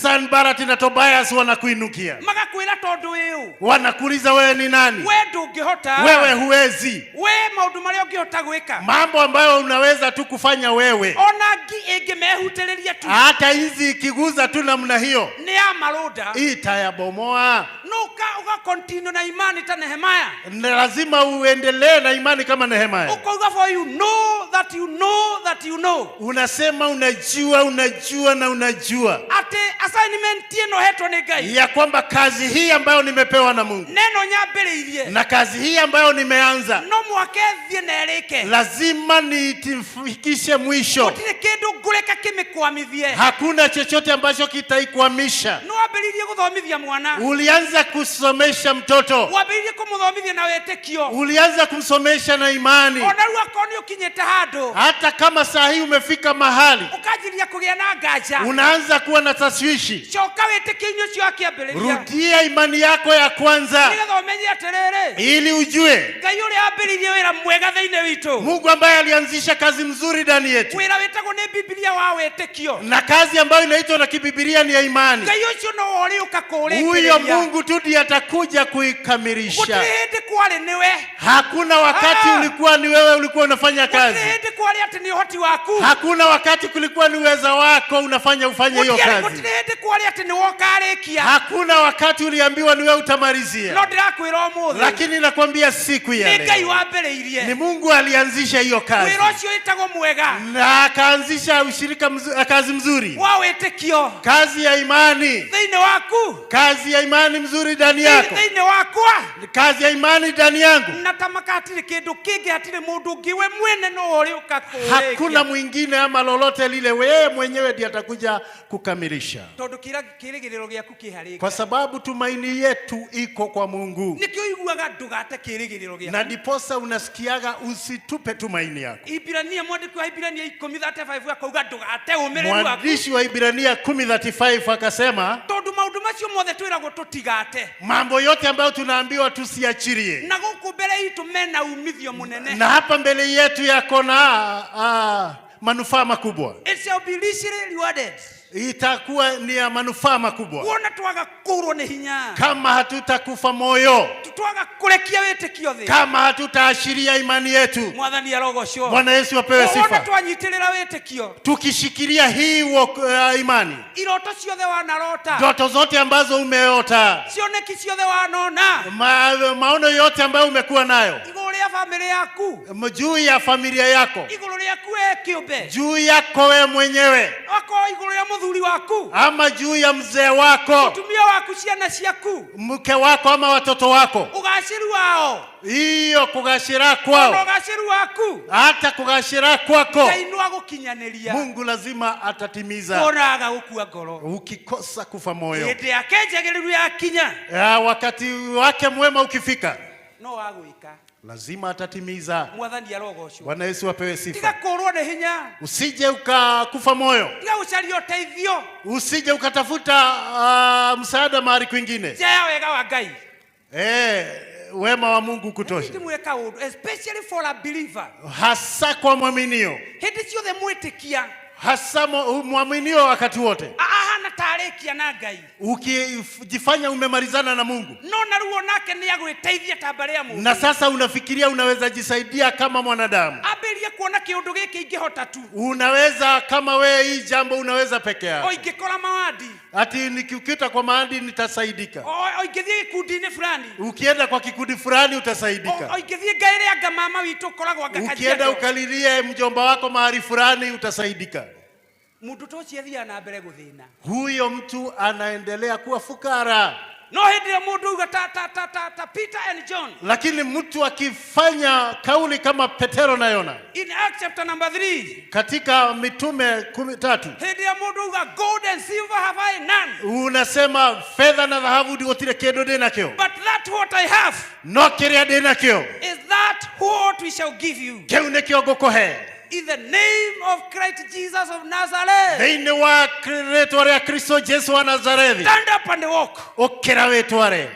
S1: Sanbalati na Tobias wanakuinukia. Wanakuuliza wewe ni nani? Wewe huwezi. Mambo ambayo unaweza tu kufanya wewe. Hata hizi ikiguza tu namna hiyo itayabomoa.
S2: Continue na imani ta Nehemia.
S1: Lazima uendelee na imani kama Nehemia.
S2: For you know that you know that you know.
S1: Unasema unajua na unajua.
S2: Ate assignment yeno hetwa ni Ngai.
S1: Ya kwamba kazi hii ambayo nimepewa na Mungu.
S2: Neno nyambĩrĩirie.
S1: Na kazi hii ambayo nimeanza.
S2: No mwakethie na ereke.
S1: Lazima niifikishe mwisho.
S2: Gũtirĩ kĩndũ ngũreka kĩmĩkwamithie.
S1: Hakuna chochote ambacho kitaikwamisha.
S2: No wambĩrĩirie gũthomithia mwana.
S1: Ulianza kusomesha mtoto.
S2: Wambĩrĩirie kũmũthomithia na wĩtĩkio.
S1: Ulianza kumsomesha na imani.
S2: Ona rĩu akorwo ũkinyĩte handũ.
S1: Hata kama saa hii umefika mahali.
S2: Ukajiria kũgĩa na nganja.
S1: Unaanza kuwa na taswishi.
S2: Coka wĩtĩkio-inĩ ũcio akĩambĩrĩria.
S1: Rudia imani yako ya kwanza.
S2: Nĩgetha ũmenye atĩrĩrĩ.
S1: Ili ujue.
S2: Ngai ũrĩa ambĩrĩirie wĩra mwega thĩinĩ witũ.
S1: Mungu ambaye alianzisha kazi mzuri ndani yetu.
S2: Wĩra wĩtagwo nĩ Biblia wa wĩtĩkio.
S1: Na kazi ambayo inaitwa na kibibilia ni ya imani.
S2: Ngai ũcio no ũrĩũka kũrĩkĩrĩria.
S1: Huyo Mungu tu ndiye atakuja kuikamilisha.
S2: Gũtirĩ hĩndĩ kwarĩ nĩwe.
S1: Hakuna wakati ulikuwa ni wewe ulikuwa unafanya kazi.
S2: Gũtirĩ hĩndĩ kwarĩ atĩ nĩ ũhoti waku.
S1: Hakuna wakati kulikuwa ni uweza wako ufanye hiyo kazi.
S2: Gũtirĩ hĩndĩ kwarĩ atĩ nĩ wokarĩkia.
S1: Hakuna wakati uliambiwa ni wewe utamalizia.
S2: No ndĩrakwĩra ũmũthĩ.
S1: Lakini nakwambia siku ya leo.
S2: Nĩ Ngai wambĩrĩirie.
S1: Ni Mungu alianzisha hiyo kazi.
S2: Wĩra ũcio wĩtagwo mwega.
S1: Na akaanzisha kazi mzuri.
S2: Wa wĩtĩkio.
S1: Kazi ya imani.
S2: Thĩinĩ waku.
S1: Kazi ya imani mzuri ndani yako.
S2: Thĩinĩ wakwa.
S1: Kazi ya imani ndani yangu.
S2: Natamaka hatirĩ kĩndũ kĩngĩ hatirĩ mũndũ ũngĩ we mwene no ũrĩũka kũrĩkia.
S1: Hakuna mwingine ama lolote lile, wewe mwenyewe ndiye atakuja kukamilisha.
S2: Tondũ kĩrĩgĩrĩro gĩaku kĩ harĩ.
S1: Kwa sababu tumaini yetu iko kwa Mungu.
S2: Nĩkĩo ũiguaga ndũgate kĩrĩgĩrĩro gĩaku.
S1: Na ndiposa unasikiaga usitupe tumaini yako.
S2: Ibrania mwandĩki wa Ibrania 10:35 akauga ndũgate ũmĩrĩru waku.
S1: Mwandishi wa Ibrania 10:35 akasema
S2: tondũ maũndũ macio mothe twĩragwo tũtigate.
S1: Mambo yote ambayo tunaambiwa tusiachilie.
S2: Na gũkũ mbere itũ mena umithio mũnene.
S1: Na hapa mbele yetu yako na manufaa makubwa.
S2: It shall be richly rewarded.
S1: Itakuwa ni ya manufaa makubwa.
S2: Wona twaga kũrwo nĩ hinya.
S1: Kama hatutakufa moyo.
S2: Twaga kũrekia wĩtĩkio thĩ.
S1: Kama hatutaashiria imani yetu.
S2: Mwathani arogocwo.
S1: Bwana Yesu apewe sifa.
S2: Wona twanyitĩrĩra wĩtĩkio.
S1: Tukishikilia hii imani.
S2: Iroto ciothe wanarota.
S1: Ndoto zote ambazo umeota.
S2: Cioneki ciothe wanona.
S1: Maono yote ambayo umekuwa nayo.
S2: Igũrũ rĩa family yaku.
S1: Juu ya familia yako.
S2: Igũrũ rĩaku we kĩũmbe.
S1: Juu yako wewe mwenyewe.
S2: Okorwo igũrũ rĩa mũthuri waku.
S1: Ama juu ya mzee wako.
S2: Mũtumia waku, ciana ciaku.
S1: Mke wako ama watoto wako.
S2: Ũgacĩru wao.
S1: Hiyo kugashira kwao.
S2: Ũgacĩru waku.
S1: Hata kugashira kwako.
S2: Ngai no agũkinyanĩria.
S1: Mungu lazima atatimiza.
S2: Ũraga gũkua ngoro.
S1: Ukikosa kufa moyo.
S2: Hĩndĩ yake njagĩrĩru yakinya.
S1: Wakati wake mwema ukifika.
S2: No agwĩka.
S1: Lazima atatimiza.
S2: Mwathani arogocwo.
S1: Bwana Yesu apewe sifa.
S2: Tiga kũrwo nĩ hinya.
S1: Usije ukakufa moyo.
S2: Tiga gũcaria ũteithio.
S1: Usije ukatafuta msaada mahali kwingine.
S2: Njaya wega wa Ngai.
S1: Wema wa Mungu kutosha.
S2: Especially for a believer.
S1: Hasa kwa mwaminio.
S2: Hĩndĩ ciothe mwĩtĩkia.
S1: Hasa mwaminio wakati wote.
S2: Ahana tarĩkia na Ngai.
S1: Ukijifanya umemalizana na Mungu.
S2: No na ruo nake nĩ agwĩteithia ta mbere ya mũndũ.
S1: Na sasa unafikiria unaweza jisaidia kama mwanadamu.
S2: Ambĩrĩria kuona kĩũndũ gĩkĩ ingĩhota tu.
S1: Unaweza kama wewe hii jambo unaweza peke yako.
S2: O ingĩkora mawadi.
S1: Ati nikiukita kwa maadi nitasaidika.
S2: O ingĩthiĩ gĩkundi-inĩ fulani.
S1: Ukienda kwa kikundi fulani utasaidika.
S2: O ingĩthiĩ ngaĩre anga mama witũ koragwo ngakaria.
S1: Ukienda ukalilie mjomba wako mahali fulani utasaidika.
S2: Mũndũ to ciathiaga na mbere gũthĩna.
S1: Huyo mtu anaendelea kuwa fukara.
S2: No hĩndĩ ya mũndũ uga ta Peter and John.
S1: Lakini mtu akifanya kauli kama Petero na Yona.
S2: In Acts chapter number 3.
S1: Katika mitume 13.
S2: Hĩndĩ ya mũndũ uga gold and silver have I none.
S1: Unasema fedha na dhahabu ndigotire kĩndũ ndĩnakĩo.
S2: But that what I have.
S1: No kĩrĩa ndĩnakĩo.
S2: Is that what we shall give you.
S1: Kĩu nĩkĩo ngũkũhe.
S2: in the name of Christ Jesus of Nazareth.
S1: Thĩinĩ wa rĩĩtwa rĩa Kristo Jesu wa Nazarethi.
S2: Stand up and walk.
S1: Ũkĩra wĩtware.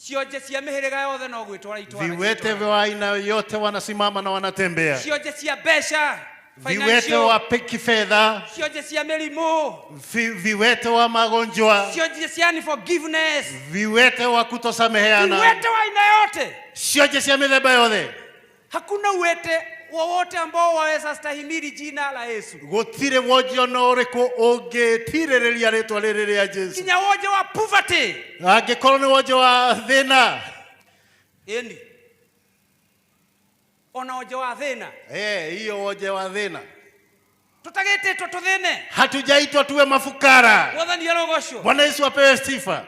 S2: Cionje cia mĩhĩrĩga yothe no gwĩtwara itwara.
S1: Viwete wa aina yote wanasimama na wanatembea.
S2: Cionje cia mbeca.
S1: Viwete wa kifedha.
S2: Cionje cia mĩrimũ.
S1: Viwete wa magonjwa.
S2: Cionje cia unforgiveness.
S1: Viwete wa kutosameheana.
S2: Viwete wa aina yote.
S1: Cionje cia mĩthemba yothe.
S2: Hakuna uwete wowote ambao waweza stahimili jina la Yesu.
S1: Gũtirĩ wonje na ũrĩkũ ũngĩtirĩrĩria rĩĩtwa rĩrĩ rĩa Jesu.
S2: Kinya wonje wa poverty.
S1: Angĩkorwo nĩ wonje wa thĩna.
S2: Eni. Ona wonje wa thĩna.
S1: Hiyo wonje wa thĩna.
S2: Tutagĩtĩtwo tũthĩne.
S1: Hatujaitwa tuwe mafukara.
S2: Mwathani arogocwo.
S1: Bwana Yesu apewe sifa.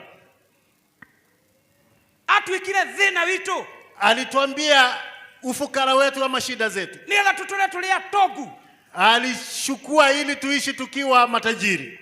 S2: Atuĩkire thĩna witũ.
S1: Alituambia ufukara wetu wa mashida zetu.
S2: Nigetha tutũre tũrĩ atogu.
S1: Alishukua ili tuishi tukiwa matajiri.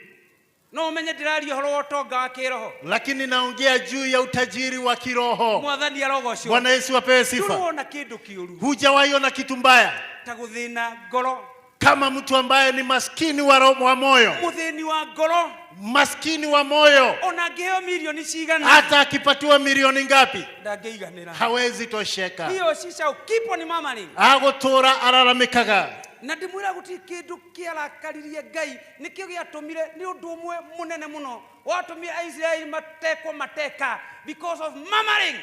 S2: No umenye ndĩraria ũhoro wa ũtonga wa kĩroho.
S1: Lakini naongea juu ya utajiri wa kiroho.
S2: Mwathani arogocwo.
S1: Bwana Yesu apewe sifa.
S2: Tuliona kĩndũ kĩũru.
S1: Hujawahi ona kitu mbaya.
S2: Ta gũthĩna ngoro.
S1: Kama mtu ambaye ni maskini wa moyo.
S2: Mũthĩni wa ngoro.
S1: Maskini wa moyo.
S2: Ona angĩheo milioni cigana.
S1: Hata akipatiwa milioni ngapi.
S2: Ndangĩiganĩra.
S1: Hawezi tosheka.
S2: Hiyo shisha ukipo ni mama ni.
S1: Agũtũra araramikaga.
S2: Na ndimwira gũtirĩ kĩndũ kĩarakaririe Ngai nĩkĩo gĩatũmire nĩ ũndũ ũmwe mũnene mũno watũmire Aisraeli matekwo mateka because of murmuring.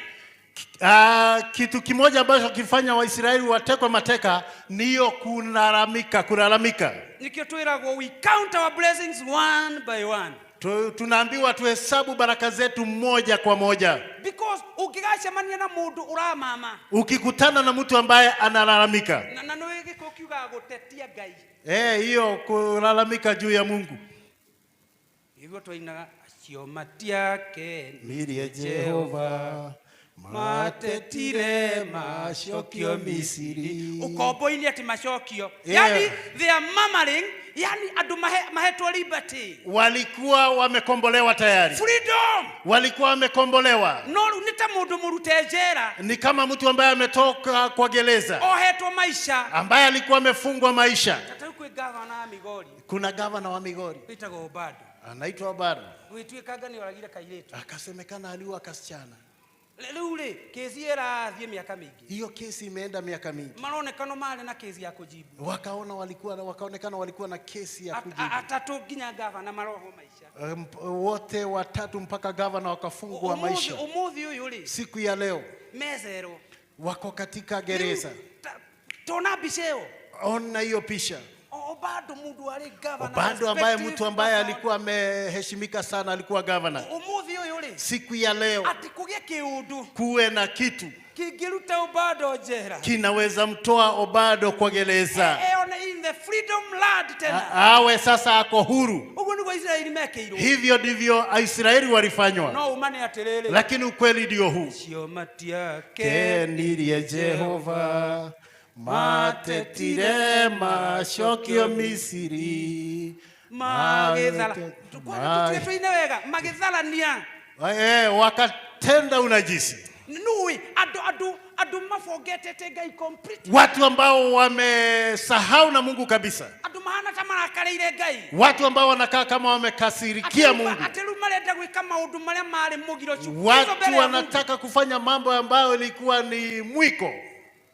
S1: Kitu kimoja ambacho kifanya Waisraeli watekwe mateka niyo kulalamika.
S2: Nikio twiragwo we count our blessings one by one.
S1: Tunaambiwa tuhesabu baraka zetu moja kwa moja.
S2: Because ukigacemania na mundu uramama.
S1: Ukikutana na mtu ambaye analalamika.
S2: Na nĩ gĩko kiuga gũtetia Ngai.
S1: Hiyo kulalamika juu ya Mungu.
S2: Hivyo twainaga acio matiake
S1: Mirie Jehova. Matetire macokio Misiri.
S2: Ukombo-inĩ ati macokio. Yani they are murmuring, yani andu mahetwo liberty.
S1: Walikuwa wamekombolewa tayari.
S2: Freedom.
S1: Walikuwa wamekombolewa.
S2: No ni ta mundu murute njera.
S1: Ni kama mtu ambaye ametoka kwa gereza.
S2: Ohetwo maisha.
S1: Ambaye alikuwa amefungwa maisha.
S2: Tata kwe gavana wa Migori.
S1: Kuna gavana wa Migori.
S2: Witagwo Obado.
S1: Anaitwa Obado.
S2: Gwĩtuĩkanga nĩ oragire kairĩtu.
S1: Akasemekana aliua kasichana.
S2: Leo kesi ĩrathiĩ miaka mingi.
S1: Hiyo kesi imeenda miaka mingi.
S2: Maronekana mali na kesi ya kujibu.
S1: Wakaonekana walikuwa na kesi ya kujibu.
S2: Atatu ginya gavana maroho maisha.
S1: Wote watatu mpaka gavana wakafungwa maisha.
S2: Umuthi uyu ri.
S1: Siku ya leo.
S2: Mezero.
S1: Wako katika gereza.
S2: Tona bisheo.
S1: Ona hiyo pisha.
S2: Obado mundu ali gavana.
S1: Obado ambaye mtu ambaye alikuwa ameheshimika sana alikuwa gavana.
S2: Umuthi uyu ri.
S1: Siku ya leo.
S2: Ati kugie kiundu.
S1: Kuwe na kitu.
S2: Kingiruta Obado jera.
S1: Kinaweza mtoa Obado kwa gereza.
S2: Ona in the freedom land tena.
S1: Awe sasa ako huru.
S2: Ugo ni kwa Israeli mekeirwo.
S1: Hivyo ndivyo Israeli walifanywa.
S2: No umane atiriri.
S1: Lakini ukweli ndio huu.
S2: Cio matiake
S1: Nirie Jehova. Matetire macokio Misiri.
S2: Magithala. Tutuine wega magithalania.
S1: Wakatenda unajisi.
S2: Nui adu maforgetete Ngai completely.
S1: Watu ambao wamesahau na Mungu kabisa.
S2: Adu mahana tamara kaleire Ngai.
S1: Watu ambao wanakaa kama wamekasirikia Mungu.
S2: Atelu marenda gwika maundu maria mari mugiro chu.
S1: Watu wanataka kufanya mambo ambayo ilikuwa ni mwiko.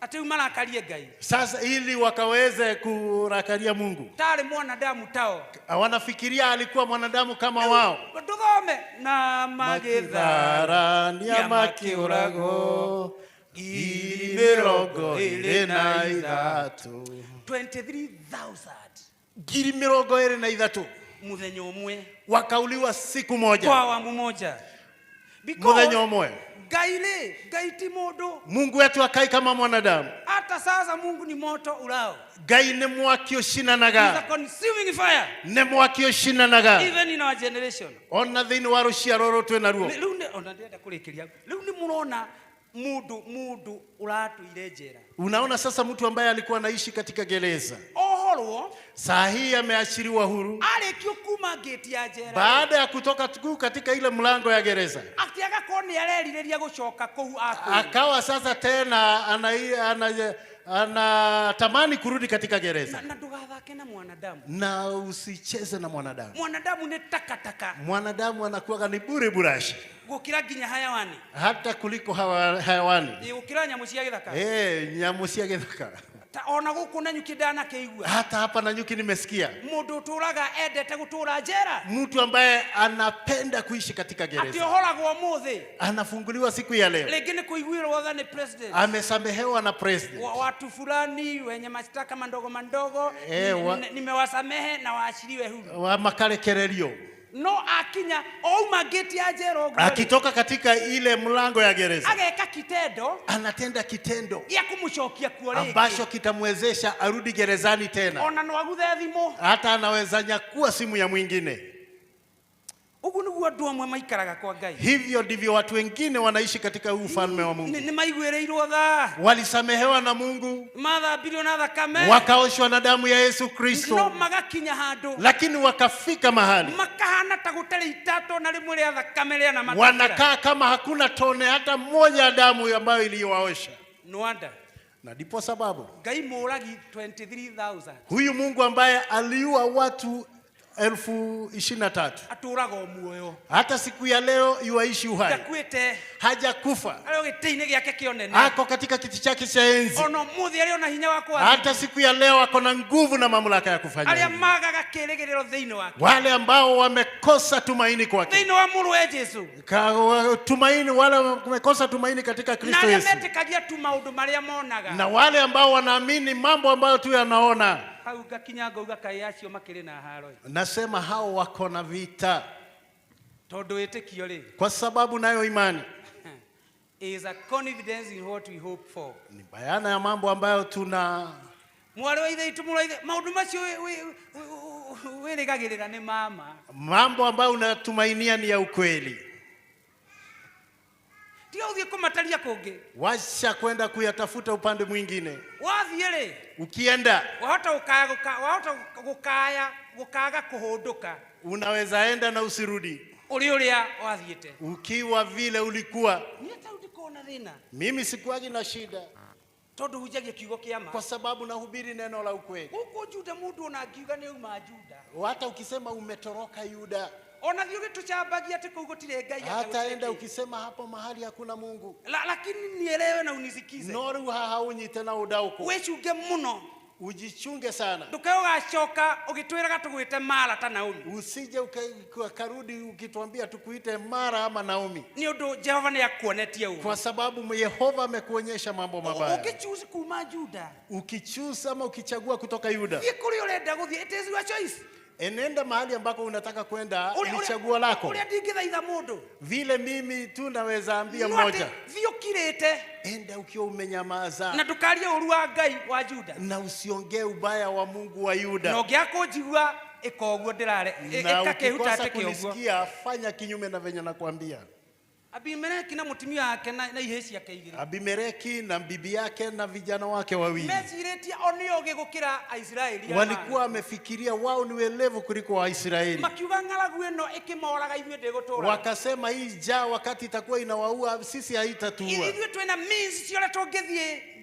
S2: Atelu marakalie Ngai.
S1: Sasa ili wakaweze kurakalia Mungu.
S2: Tare mwanadamu tao.
S1: Wanafikiria alikuwa mwanadamu kama wao.
S2: Tuthome na magithara
S1: ya makiurago. Giri iri na ithatu.
S2: 23,000.
S1: Giri iri na ithatu.
S2: Muthenya umwe.
S1: Wakauliwa siku moja.
S2: Kwa awamu moja.
S1: Muthenya umwe.
S2: Ngai ti mundu.
S1: Mungu wetu akai kama mwanadamu.
S2: Hata sasa Mungu ni moto ulao.
S1: Ngai ni mwaki ucinanaga.
S2: He's a consuming fire.
S1: Ni mwaki ucinanaga.
S2: Even in our generation.
S1: Ona thini wa ruciaro ruru twina ruo.
S2: Riu ona ndenda kurikiria. Riu ni murona mundu uratuire njera.
S1: Unaona sasa mtu ambaye alikuwa anaishi katika gereza.
S2: Oho kubohorwo
S1: saa hii ameachiliwa huru
S2: arikio kuma gate ya jera
S1: baada ya kutoka katika ile mlango ya gereza.
S2: Atiaga koni arerireria gucoka kou
S1: akawa sasa tena anatamani kurudi katika gereza.
S2: Na ndugathake na mwanadamu.
S1: Na usicheze na mwanadamu.
S2: Mwanadamu ni takataka.
S1: Mwanadamu anakuwa ni bure burashi.
S2: Gukira ginya hayawani.
S1: Hata kuliko hayawani.
S2: Gukira nyamu cia githaka.
S1: Nyamu cia githaka.
S2: Ona guku na nyuki ndana keigua.
S1: Hata hapa na nyuki nimesikia.
S2: Mundu turaga endete gutura jera.
S1: Mtu ambaye anapenda kuishi katika gereza.
S2: Atiohoragwo muthi.
S1: Anafunguliwa siku ya leo.
S2: Legene kuiguirwo tha ni president.
S1: Amesamehewa na president.
S2: Watu fulani wenye mashtaka mandogo mandogo nimewasamehe na waachiliwe huru.
S1: Wa makarekererio.
S2: No akinya ouma gate ya jero.
S1: Akitoka katika ile mlango ya gereza.
S2: Ageka kitendo.
S1: Anatenda kitendo
S2: ya kumshokia kuoleke.
S1: Ambacho kitamwezesha arudi gerezani tena.
S2: Ona no aguthe thimo.
S1: Hata anaweza nyakua simu ya mwingine.
S2: Ugu niguo andu amwe maikaraga kwa Ngai.
S1: Hivyo ndivyo watu wengine wanaishi katika ufalme wa Mungu.
S2: Ni maiguereirwo tha.
S1: Walisamehewa na Mungu.
S2: Matha biliona thakame.
S1: Wakaoshwa na damu ya Yesu Kristo.
S2: No magakinya handu.
S1: Lakini wakafika mahali.
S2: Makahana tagutari itato na rimwe ria thakame ria na matira.
S1: Wanakaa kama hakuna tone hata moja ya damu ambayo iliyowaosha.
S2: No wonder.
S1: Na ndipo sababu.
S2: Ngai muragi 23,000.
S1: Huyu Mungu ambaye aliua watu 23,000
S2: aturaga muoyo
S1: hata siku ya leo yuaishi uhai.
S2: Ndakwete
S1: hajakufa.
S2: Alio gitini gyake kionene.
S1: Ako katika kiti chake cha enzi.
S2: Ono muthi alio na hinya wako.
S1: Hata siku ya leo ako na nguvu na mamlaka ya kufanya.
S2: Alia magaga kiregerero thiini wake.
S1: Wale ambao wamekosa tumaini kwake.
S2: Thiini wa muru wa Yesu.
S1: Tumaini wale wamekosa tumaini katika Kristo Yesu.
S2: Na metekagia tu maundu maria monaga.
S1: Na wale ambao wanaamini mambo ambayo tu yanaona. Nasema hao wako na vita. Kwa sababu nayo imani
S2: is a confidence in what we hope for.
S1: Ni bayana ya mambo ambayo tuna
S2: maundu macio wirigagirira ni mama.
S1: Mambo ambayo unatumainia ni ya ukweli. Washa kwenda kuyatafuta upande mwingine.
S2: Wathiere
S1: ukienda
S2: wahota gukaya kuhunduka.
S1: Unaweza enda na usirudi
S2: uria wathiete
S1: ukiwa vile ulikuwa.
S2: Thina.
S1: Mimi sikuagi na shida
S2: tondu hujagia kiugo kiama
S1: kwa sababu nahubiri neno la ukweli.
S2: Huko Juda mundu unagiuga ni uma Juda.
S1: Hata ukisema umetoroka Yuda.
S2: Ona thio gituchambagia ati kuu gutire Ngai.
S1: Hata enda ukisema hapo mahali hakuna Mungu.
S2: Lakini nielewe na unisikize.
S1: Noru haunyite na udauko.
S2: Wechunge muno.
S1: Ujichunge sana.
S2: Ndukayo gacoka ugitwiraga tugwite Mara ta Naomi.
S1: Usije ukarudi ukituambia tukuite Mara ama Naomi.
S2: Ni undu Jehova ni akuonetie huo.
S1: Kwa sababu Yehova amekuonyesha mambo mabaya.
S2: Ukichoose kuma Juda.
S1: Ukichoose ama ukichagua kutoka Yuda.
S2: Vikuri urenda guthie, it is your choice.
S1: Enenda mahali ambako unataka kwenda, ni chaguo lako.
S2: Ule ndingithaitha mundu.
S1: Vile mimi tu naweza ambia mmoja.
S2: Thiukirete.
S1: Enda ukiwa umenyamaza.
S2: Na tukarie uru wa Ngai wa Juda.
S1: Na usiongee ubaya wa Mungu wa Yuda.
S2: Na ungiako njigua ikoguo ndirare.
S1: Ikakehuta ate kunisikia, fanya kinyume na venye nakwambia.
S2: Abimeleki na mutumia yake na ihesi yake igiri.
S1: Abimeleki na bibi yake na vijana wake wawili.
S2: Meziretia onioge gukira Israeli.
S1: Walikuwa wamefikiria wao ni welevu kuliko Waisraeli.
S2: Makiuga ngalagu eno ikimoraga ithwe ndegotora.
S1: Wakasema hii njaa wakati itakuwa inawaua sisi haitatuua.
S2: Ithwe twena means ciole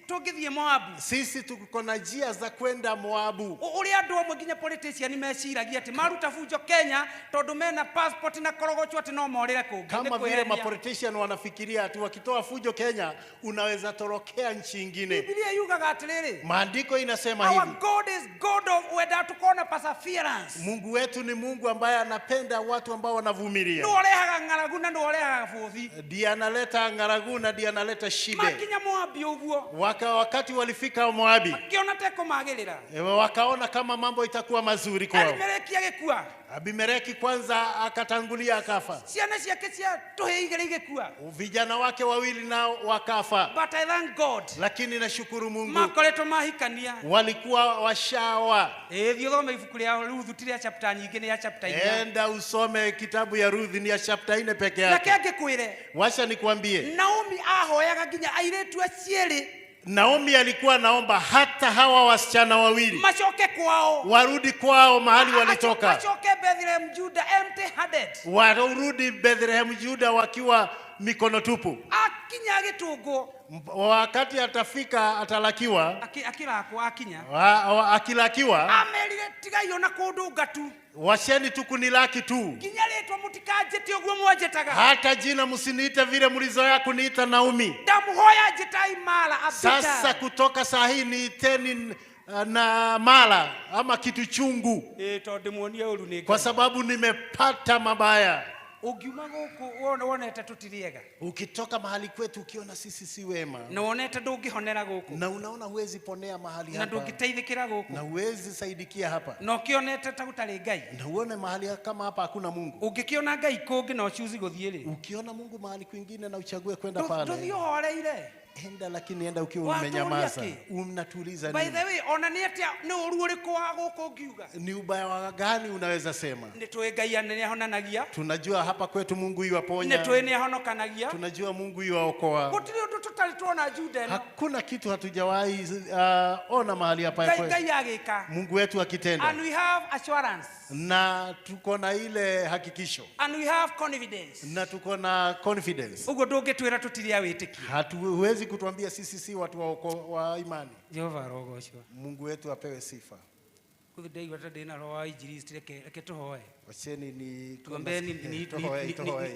S2: tugithie Moabu.
S1: Sisi tuko na njia za kwenda Moabu.
S2: Uri andu amwe nginya politician ni meciragia ati maruta fujo Kenya tondu mena passport na korogochwa ati no morire kungi.
S1: Kama vile mapolitician wanafikiria ati wakitoa fujo Kenya unaweza torokea nchi nyingine.
S2: Biblia yugaga atiriri.
S1: Maandiko inasema hivi.
S2: Our God is God of whether to corner perseverance.
S1: Mungu wetu ni Mungu ambaye anapenda watu ambao wanavumilia.
S2: Ndio olehaga ngaragu na ndio olehaga futhi.
S1: Ndiye analeta ngaragu na ndiye analeta shida.
S2: Makinya Moabi uguo.
S1: Wakati walifika Moabi.
S2: Akiona teko magirira.
S1: Wakaona kama mambo itakuwa mazuri kwao.
S2: Abimeleki agekua.
S1: Abimeleki kwanza akatangulia akafa.
S2: Ciana ciake cia tuhigire igekua.
S1: Vijana wake wawili nao wakafa.
S2: But I thank God.
S1: Lakini nashukuru Mungu.
S2: Makoleto mahikania.
S1: Walikuwa washawa.
S2: Thio thome ibuku ria Ruth tiria chapter nyingi ni ya chapter 4.
S1: Enda usome kitabu ya Ruth ni ya chapter 4 peke yake.
S2: Na kenge kwire.
S1: Washa nikwambie.
S2: Naomi ahoyaga nginya airetu acieri
S1: Naomi alikuwa naomba hata hawa wasichana wawili
S2: machoke kwao,
S1: warudi kwao mahali walitoka.
S2: Machoke Bethlehem Juda empty handed.
S1: Warudi Bethlehem Juda wakiwa mikono tupu.
S2: Akinya gitugo,
S1: wakati atafika atalakiwa, akilakiwa
S2: amerire tigayo na kundu ngatu,
S1: washeni tu kunilaki tu,
S2: kinyaletwa mutikajete ogwo mwajetaga,
S1: hata jina msiniite vile mlizoea kuniita Naomi.
S2: Ndamuhoya jetai Mala abita.
S1: Sasa kutoka saa hii niiteni na Mala ama kitu chungu, kwa sababu nimepata mabaya.
S2: Ugiuma guku wonete tutiriega,
S1: ukitoka mahali kwetu ukiona sisi si wema,
S2: na wonete ndungihonera guku,
S1: na unaona huwezi ponea mahali hapa,
S2: na ndungiteithikira guku,
S1: na huwezi saidikia hapa,
S2: na ukionete tagutari Ngai,
S1: na uone mahali kama hapa hakuna Mungu.
S2: Ungikiona Ngai kungi na uchuzi guthiiri,
S1: ukiona Mungu mahali kwingine na uchague kwenda pale,
S2: ndio horeire
S1: enda, lakini enda ukiwa umenyamaza, unatuliza
S2: nini? By the way, ona ni atia ni uruliko wa guko ngiuga,
S1: ni ubaya gani unaweza sema?
S2: Ni tuwe Ngai anene honanagia,
S1: tunajua hapa kwetu Mungu yuwaponya,
S2: ni tuwe ni honokanagia,
S1: tunajua Mungu yuwaokoa.
S2: Gutiri undu tutari tuona Juda,
S1: hakuna kitu hatujawahi ona mahali hapa kwetu
S2: Ngai agika,
S1: Mungu wetu akitenda,
S2: and we have assurance,
S1: na tuko na ile hakikisho,
S2: and we have confidence,
S1: na tuko na confidence.
S2: Ugo ndungitwira tutiria witiki,
S1: hatuwezi kutuambia sisi si watu wa imani.
S2: Jehova rogoshwa,
S1: Mungu wetu apewe sifa.
S2: Kudai watadena roho injilisti leke tuhoe,
S1: wacheni ni
S2: tuombeni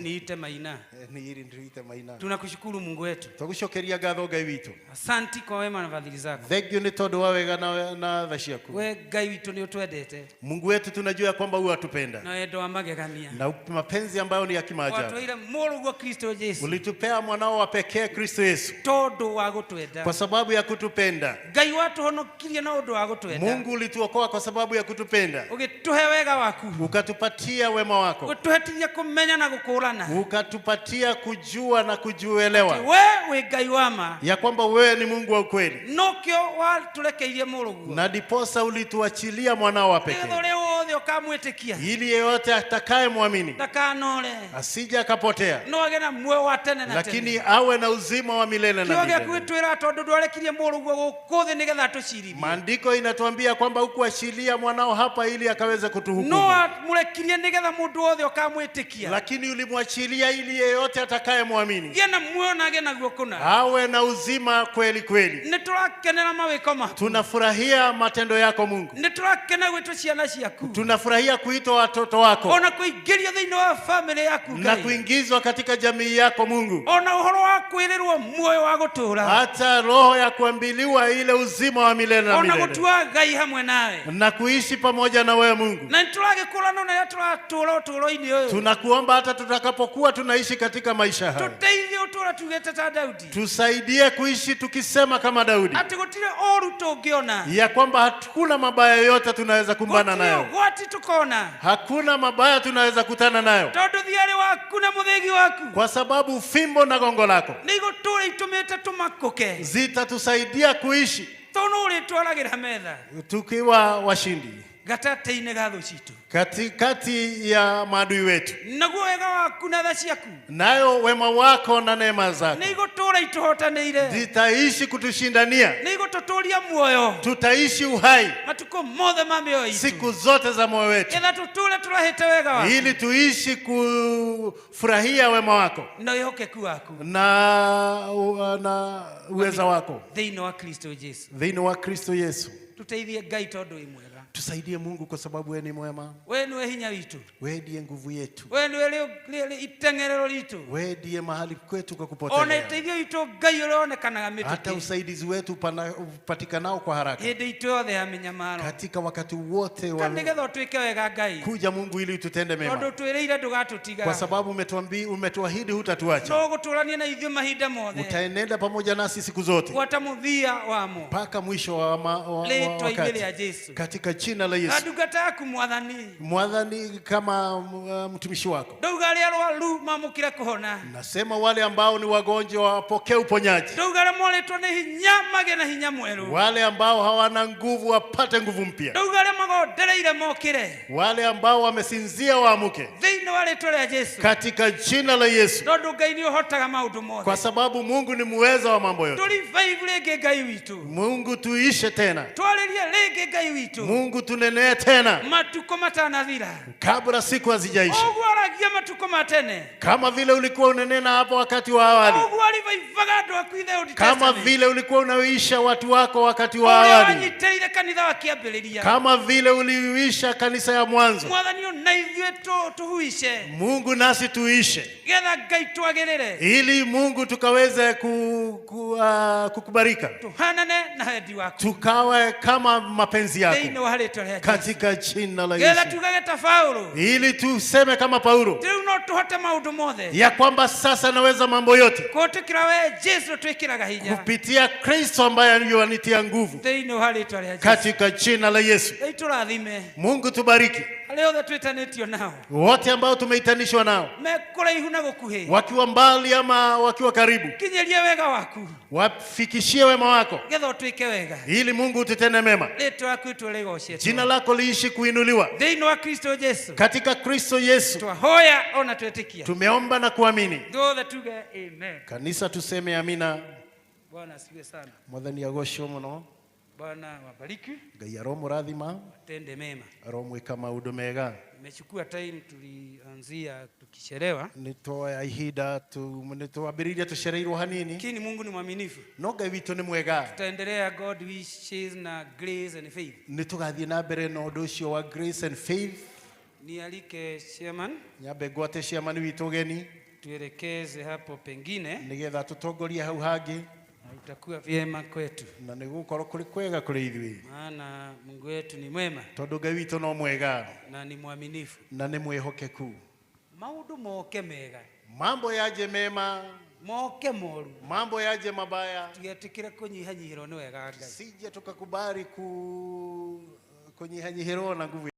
S2: niite maina,
S1: ni ili niite maina.
S2: Tunakushukuru Mungu wetu,
S1: tugucokeria ngatho Ngai witu,
S2: asante kwa wema na fadhili zako.
S1: Thank you ni tondu wa wega na tha ciaku.
S2: We Ngai witu ni utwendete,
S1: Mungu wetu tunajua kwamba wewe watupenda,
S2: na wendo wa magegania,
S1: na mapenzi ambayo ni ya kimaajabu.
S2: Watuile murugo Kristo Yesu,
S1: ulitupea mwanao wa pekee Kristo Yesu
S2: tondu wa gutwenda,
S1: kwa sababu ya kutupenda.
S2: Ngai watu honokirie na undu wa gutwenda.
S1: Mungu ulituokoa kwa sababu ya kutupenda,
S2: ugituhe wega waku,
S1: ukatupatia wema wako,
S2: utuhetiria kumenya na gukurana,
S1: ukatupatia kujua na kujuelewa
S2: wewe Ngai wama,
S1: ya kwamba wewe ni Mungu wa ukweli.
S2: Nokyo watulekeirie murugo,
S1: na diposa ulituachilia mwanao wa pekee, ili yeyote atakaye muamini asije akapotea, lakini awe na uzima wa milele na milele. Maandiko inatuambia kwamba hukuachilia mwanao hapa ili akaweze kutuhukumu, lakini ulimwachilia ili yeyote atakaye muamini awe na uzima kweli kweli. Tunafurahia matendo yako Mungu, tunafurahia kuitwa watoto wako na kuingizwa katika jamii yako Mungu, hata roho ya kuambiliwa ile uzima wa milele na milele, na kuishi pamoja na wewe Mungu. Tunakuomba hata tutakapokuwa tunaishi katika maisha haya, tusaidie kuishi tukisema kama Daudi ya kwamba hakuna mabaya yote tunaweza kumbana nayo, hakuna mabaya tunaweza kutana nayo, kwa sababu fimbo na gongo lako zitatusaidia kuishi tukiwa washindi katikati ya maadui wetu, nayo wema wako na neema zako zitaishi kutushindania, tutaishi uhai siku zote za moyo wetu, ili tuishi kufurahia wema wako na uweza wako
S2: thĩinĩ wa Kristo Yesu. Tuteithie Ngai tondu wĩ mwega.
S1: Tusaidie Mungu kwa sababu wewe ni mwema.
S2: Wewe ndiwe hinya witu,
S1: wewe ndiye nguvu yetu,
S2: wewe ndiwe itengerero litu,
S1: wewe ndiye mahali kwetu kwa kupotea.
S2: Ona teithio itu Ngai uronekanaga mituki,
S1: hata usaidizi wetu upatikanao kwa haraka
S2: hĩndĩ itu yothe ya mĩnyamaro,
S1: katika wakati wote wa
S2: nĩgetha tuike wega Ngai.
S1: Kuja Mungu ili ututende mema,
S2: tondu twĩrĩire ndũgatũtiga,
S1: kwa sababu umetuahidi hutatuacha,
S2: no gũtũrania na ithuĩ mahinda mothe,
S1: utaenenda pamoja nasi siku zote
S2: gwata mũthia wamo
S1: mpaka mwisho wa wakati, katika jina la Yesu.
S2: Ndungata yaku mwathani.
S1: Mwathani kama mtumishi wako.
S2: Ndauga aria arwaru mamukire kuhona.
S1: Nasema wale ambao ni wagonjwa wapokee uponyaji.
S2: Ndauga aria moretwo ni hinya mage na hinya mweru.
S1: Wale ambao hawana nguvu wapate nguvu mpya.
S2: Ndauga aria magondereire mokire.
S1: Wale ambao wamesinzia waamuke.
S2: Thiini wa rĩĩtwa rĩa Yesu.
S1: Katika jina la Yesu.
S2: Tondu Ngai nĩ ũhotaga maũndũ mothe.
S1: Kwa sababu Mungu ni muweza wa mambo yote.
S2: Tũrevive rĩngĩ Ngai witũ.
S1: Mungu tuishe tena.
S2: Twarĩrie rĩngĩ Ngai witũ.
S1: Mungu tunenee tena.
S2: Matukũ matanathira.
S1: Kabla siku hazijaisha.
S2: Ũguo aragia matukũ matene.
S1: Kama vile ulikuwa unanena hapo wakati wa awali.
S2: Ũguo arivaivaga andũ aku ithe Old Testament.
S1: Kama vile ulikuwa unawisha watu wako wakati wa awali.
S2: Wanyitĩrĩire kanitha wa kĩambĩrĩria.
S1: Kama vile uliwisha kanisa ya mwanzo.
S2: Mwathani ona ithuĩ tũhuice.
S1: Mungu nasi tuishe.
S2: Getha Ngai twagĩrĩre.
S1: Ili Mungu tukaweze kukubarika.
S2: Tuhanane na wendi wako.
S1: Tukawe kama mapenzi yako.
S2: Thĩinĩ wa rĩĩtwa rĩa Jesũ.
S1: Katika jina la
S2: Getha
S1: Yesu.
S2: tugage ta Paulo.
S1: Ili tuseme kama Paulo.
S2: Rĩu no tũhote maũndũ mothe.
S1: Ya kwamba sasa naweza mambo yote.
S2: Kũhĩtũkĩra we Jesũ twĩkĩraga hinya.
S1: Kupitia Kristo ambaye ananitia nguvu.
S2: Thĩinĩ wa rĩĩtwa rĩa Jesũ.
S1: Katika jina la Yesu.
S2: Ngai tũrathime.
S1: Mungu tubariki.
S2: Arĩa othe twĩtanĩtio nao.
S1: Wote ambao tumeitanishwa nao.
S2: Mekũraihu na gũkuhĩ.
S1: Wakiwa mbali ama wakiwa karibu.
S2: Kinyĩria wega waku.
S1: Wafikishie wema wako.
S2: Getha ũtwĩke wega.
S1: Ili Mungu ututende mema.
S2: Rĩĩtwa rĩaku rĩgocetwo.
S1: Jina lako liishi kuinuliwa.
S2: Thĩinĩ wa Kristo Jesũ.
S1: Katika Kristo Yesu.
S2: Twahoya ona twĩtĩkia.
S1: Tumeomba na kuamini.
S2: Thothe tuge amen.
S1: Kanisa tuseme amina.
S2: Bwana asifiwe sana.
S1: Mwathani agocwo muno.
S2: Bwana wabariki.
S1: Ngai aromurathima.
S2: Atende mema.
S1: Aromwika maundu mega.
S2: Nimechukua time tulianzia tukichelewa.
S1: Nitoa ihinda nitwambiriria tucereirwo hanini.
S2: Lakini Mungu ni mwaminifu.
S1: No Ngai witu ni mwega.
S2: Tutaendelea God wishes na grace and faith.
S1: Nitugathie na mbere na undu ucio wa grace and faith.
S2: Nialike chairman.
S1: Nyambe gwate chairman witu geni.
S2: Tuelekeze hapo pengine.
S1: Nigetha tutongorie hau hangi.
S2: Itakuwa vyema kwetu.
S1: Na nigukorwo kuri kwega kuri ithui.
S2: Maana Mungu wetu ni mwema.
S1: Tondu Ngai witu no mwega.
S2: Na ni mwaminifu.
S1: Na ni mwihokeku.
S2: Maundu moke mega.
S1: Mambo yaje mema.
S2: Moke moru.
S1: Mambo yaje mabaya.
S2: Tugetikire kunyihanyihirwo ni wega Ngai.
S1: Sije tukakubali kunyihanyihirwo na nguvu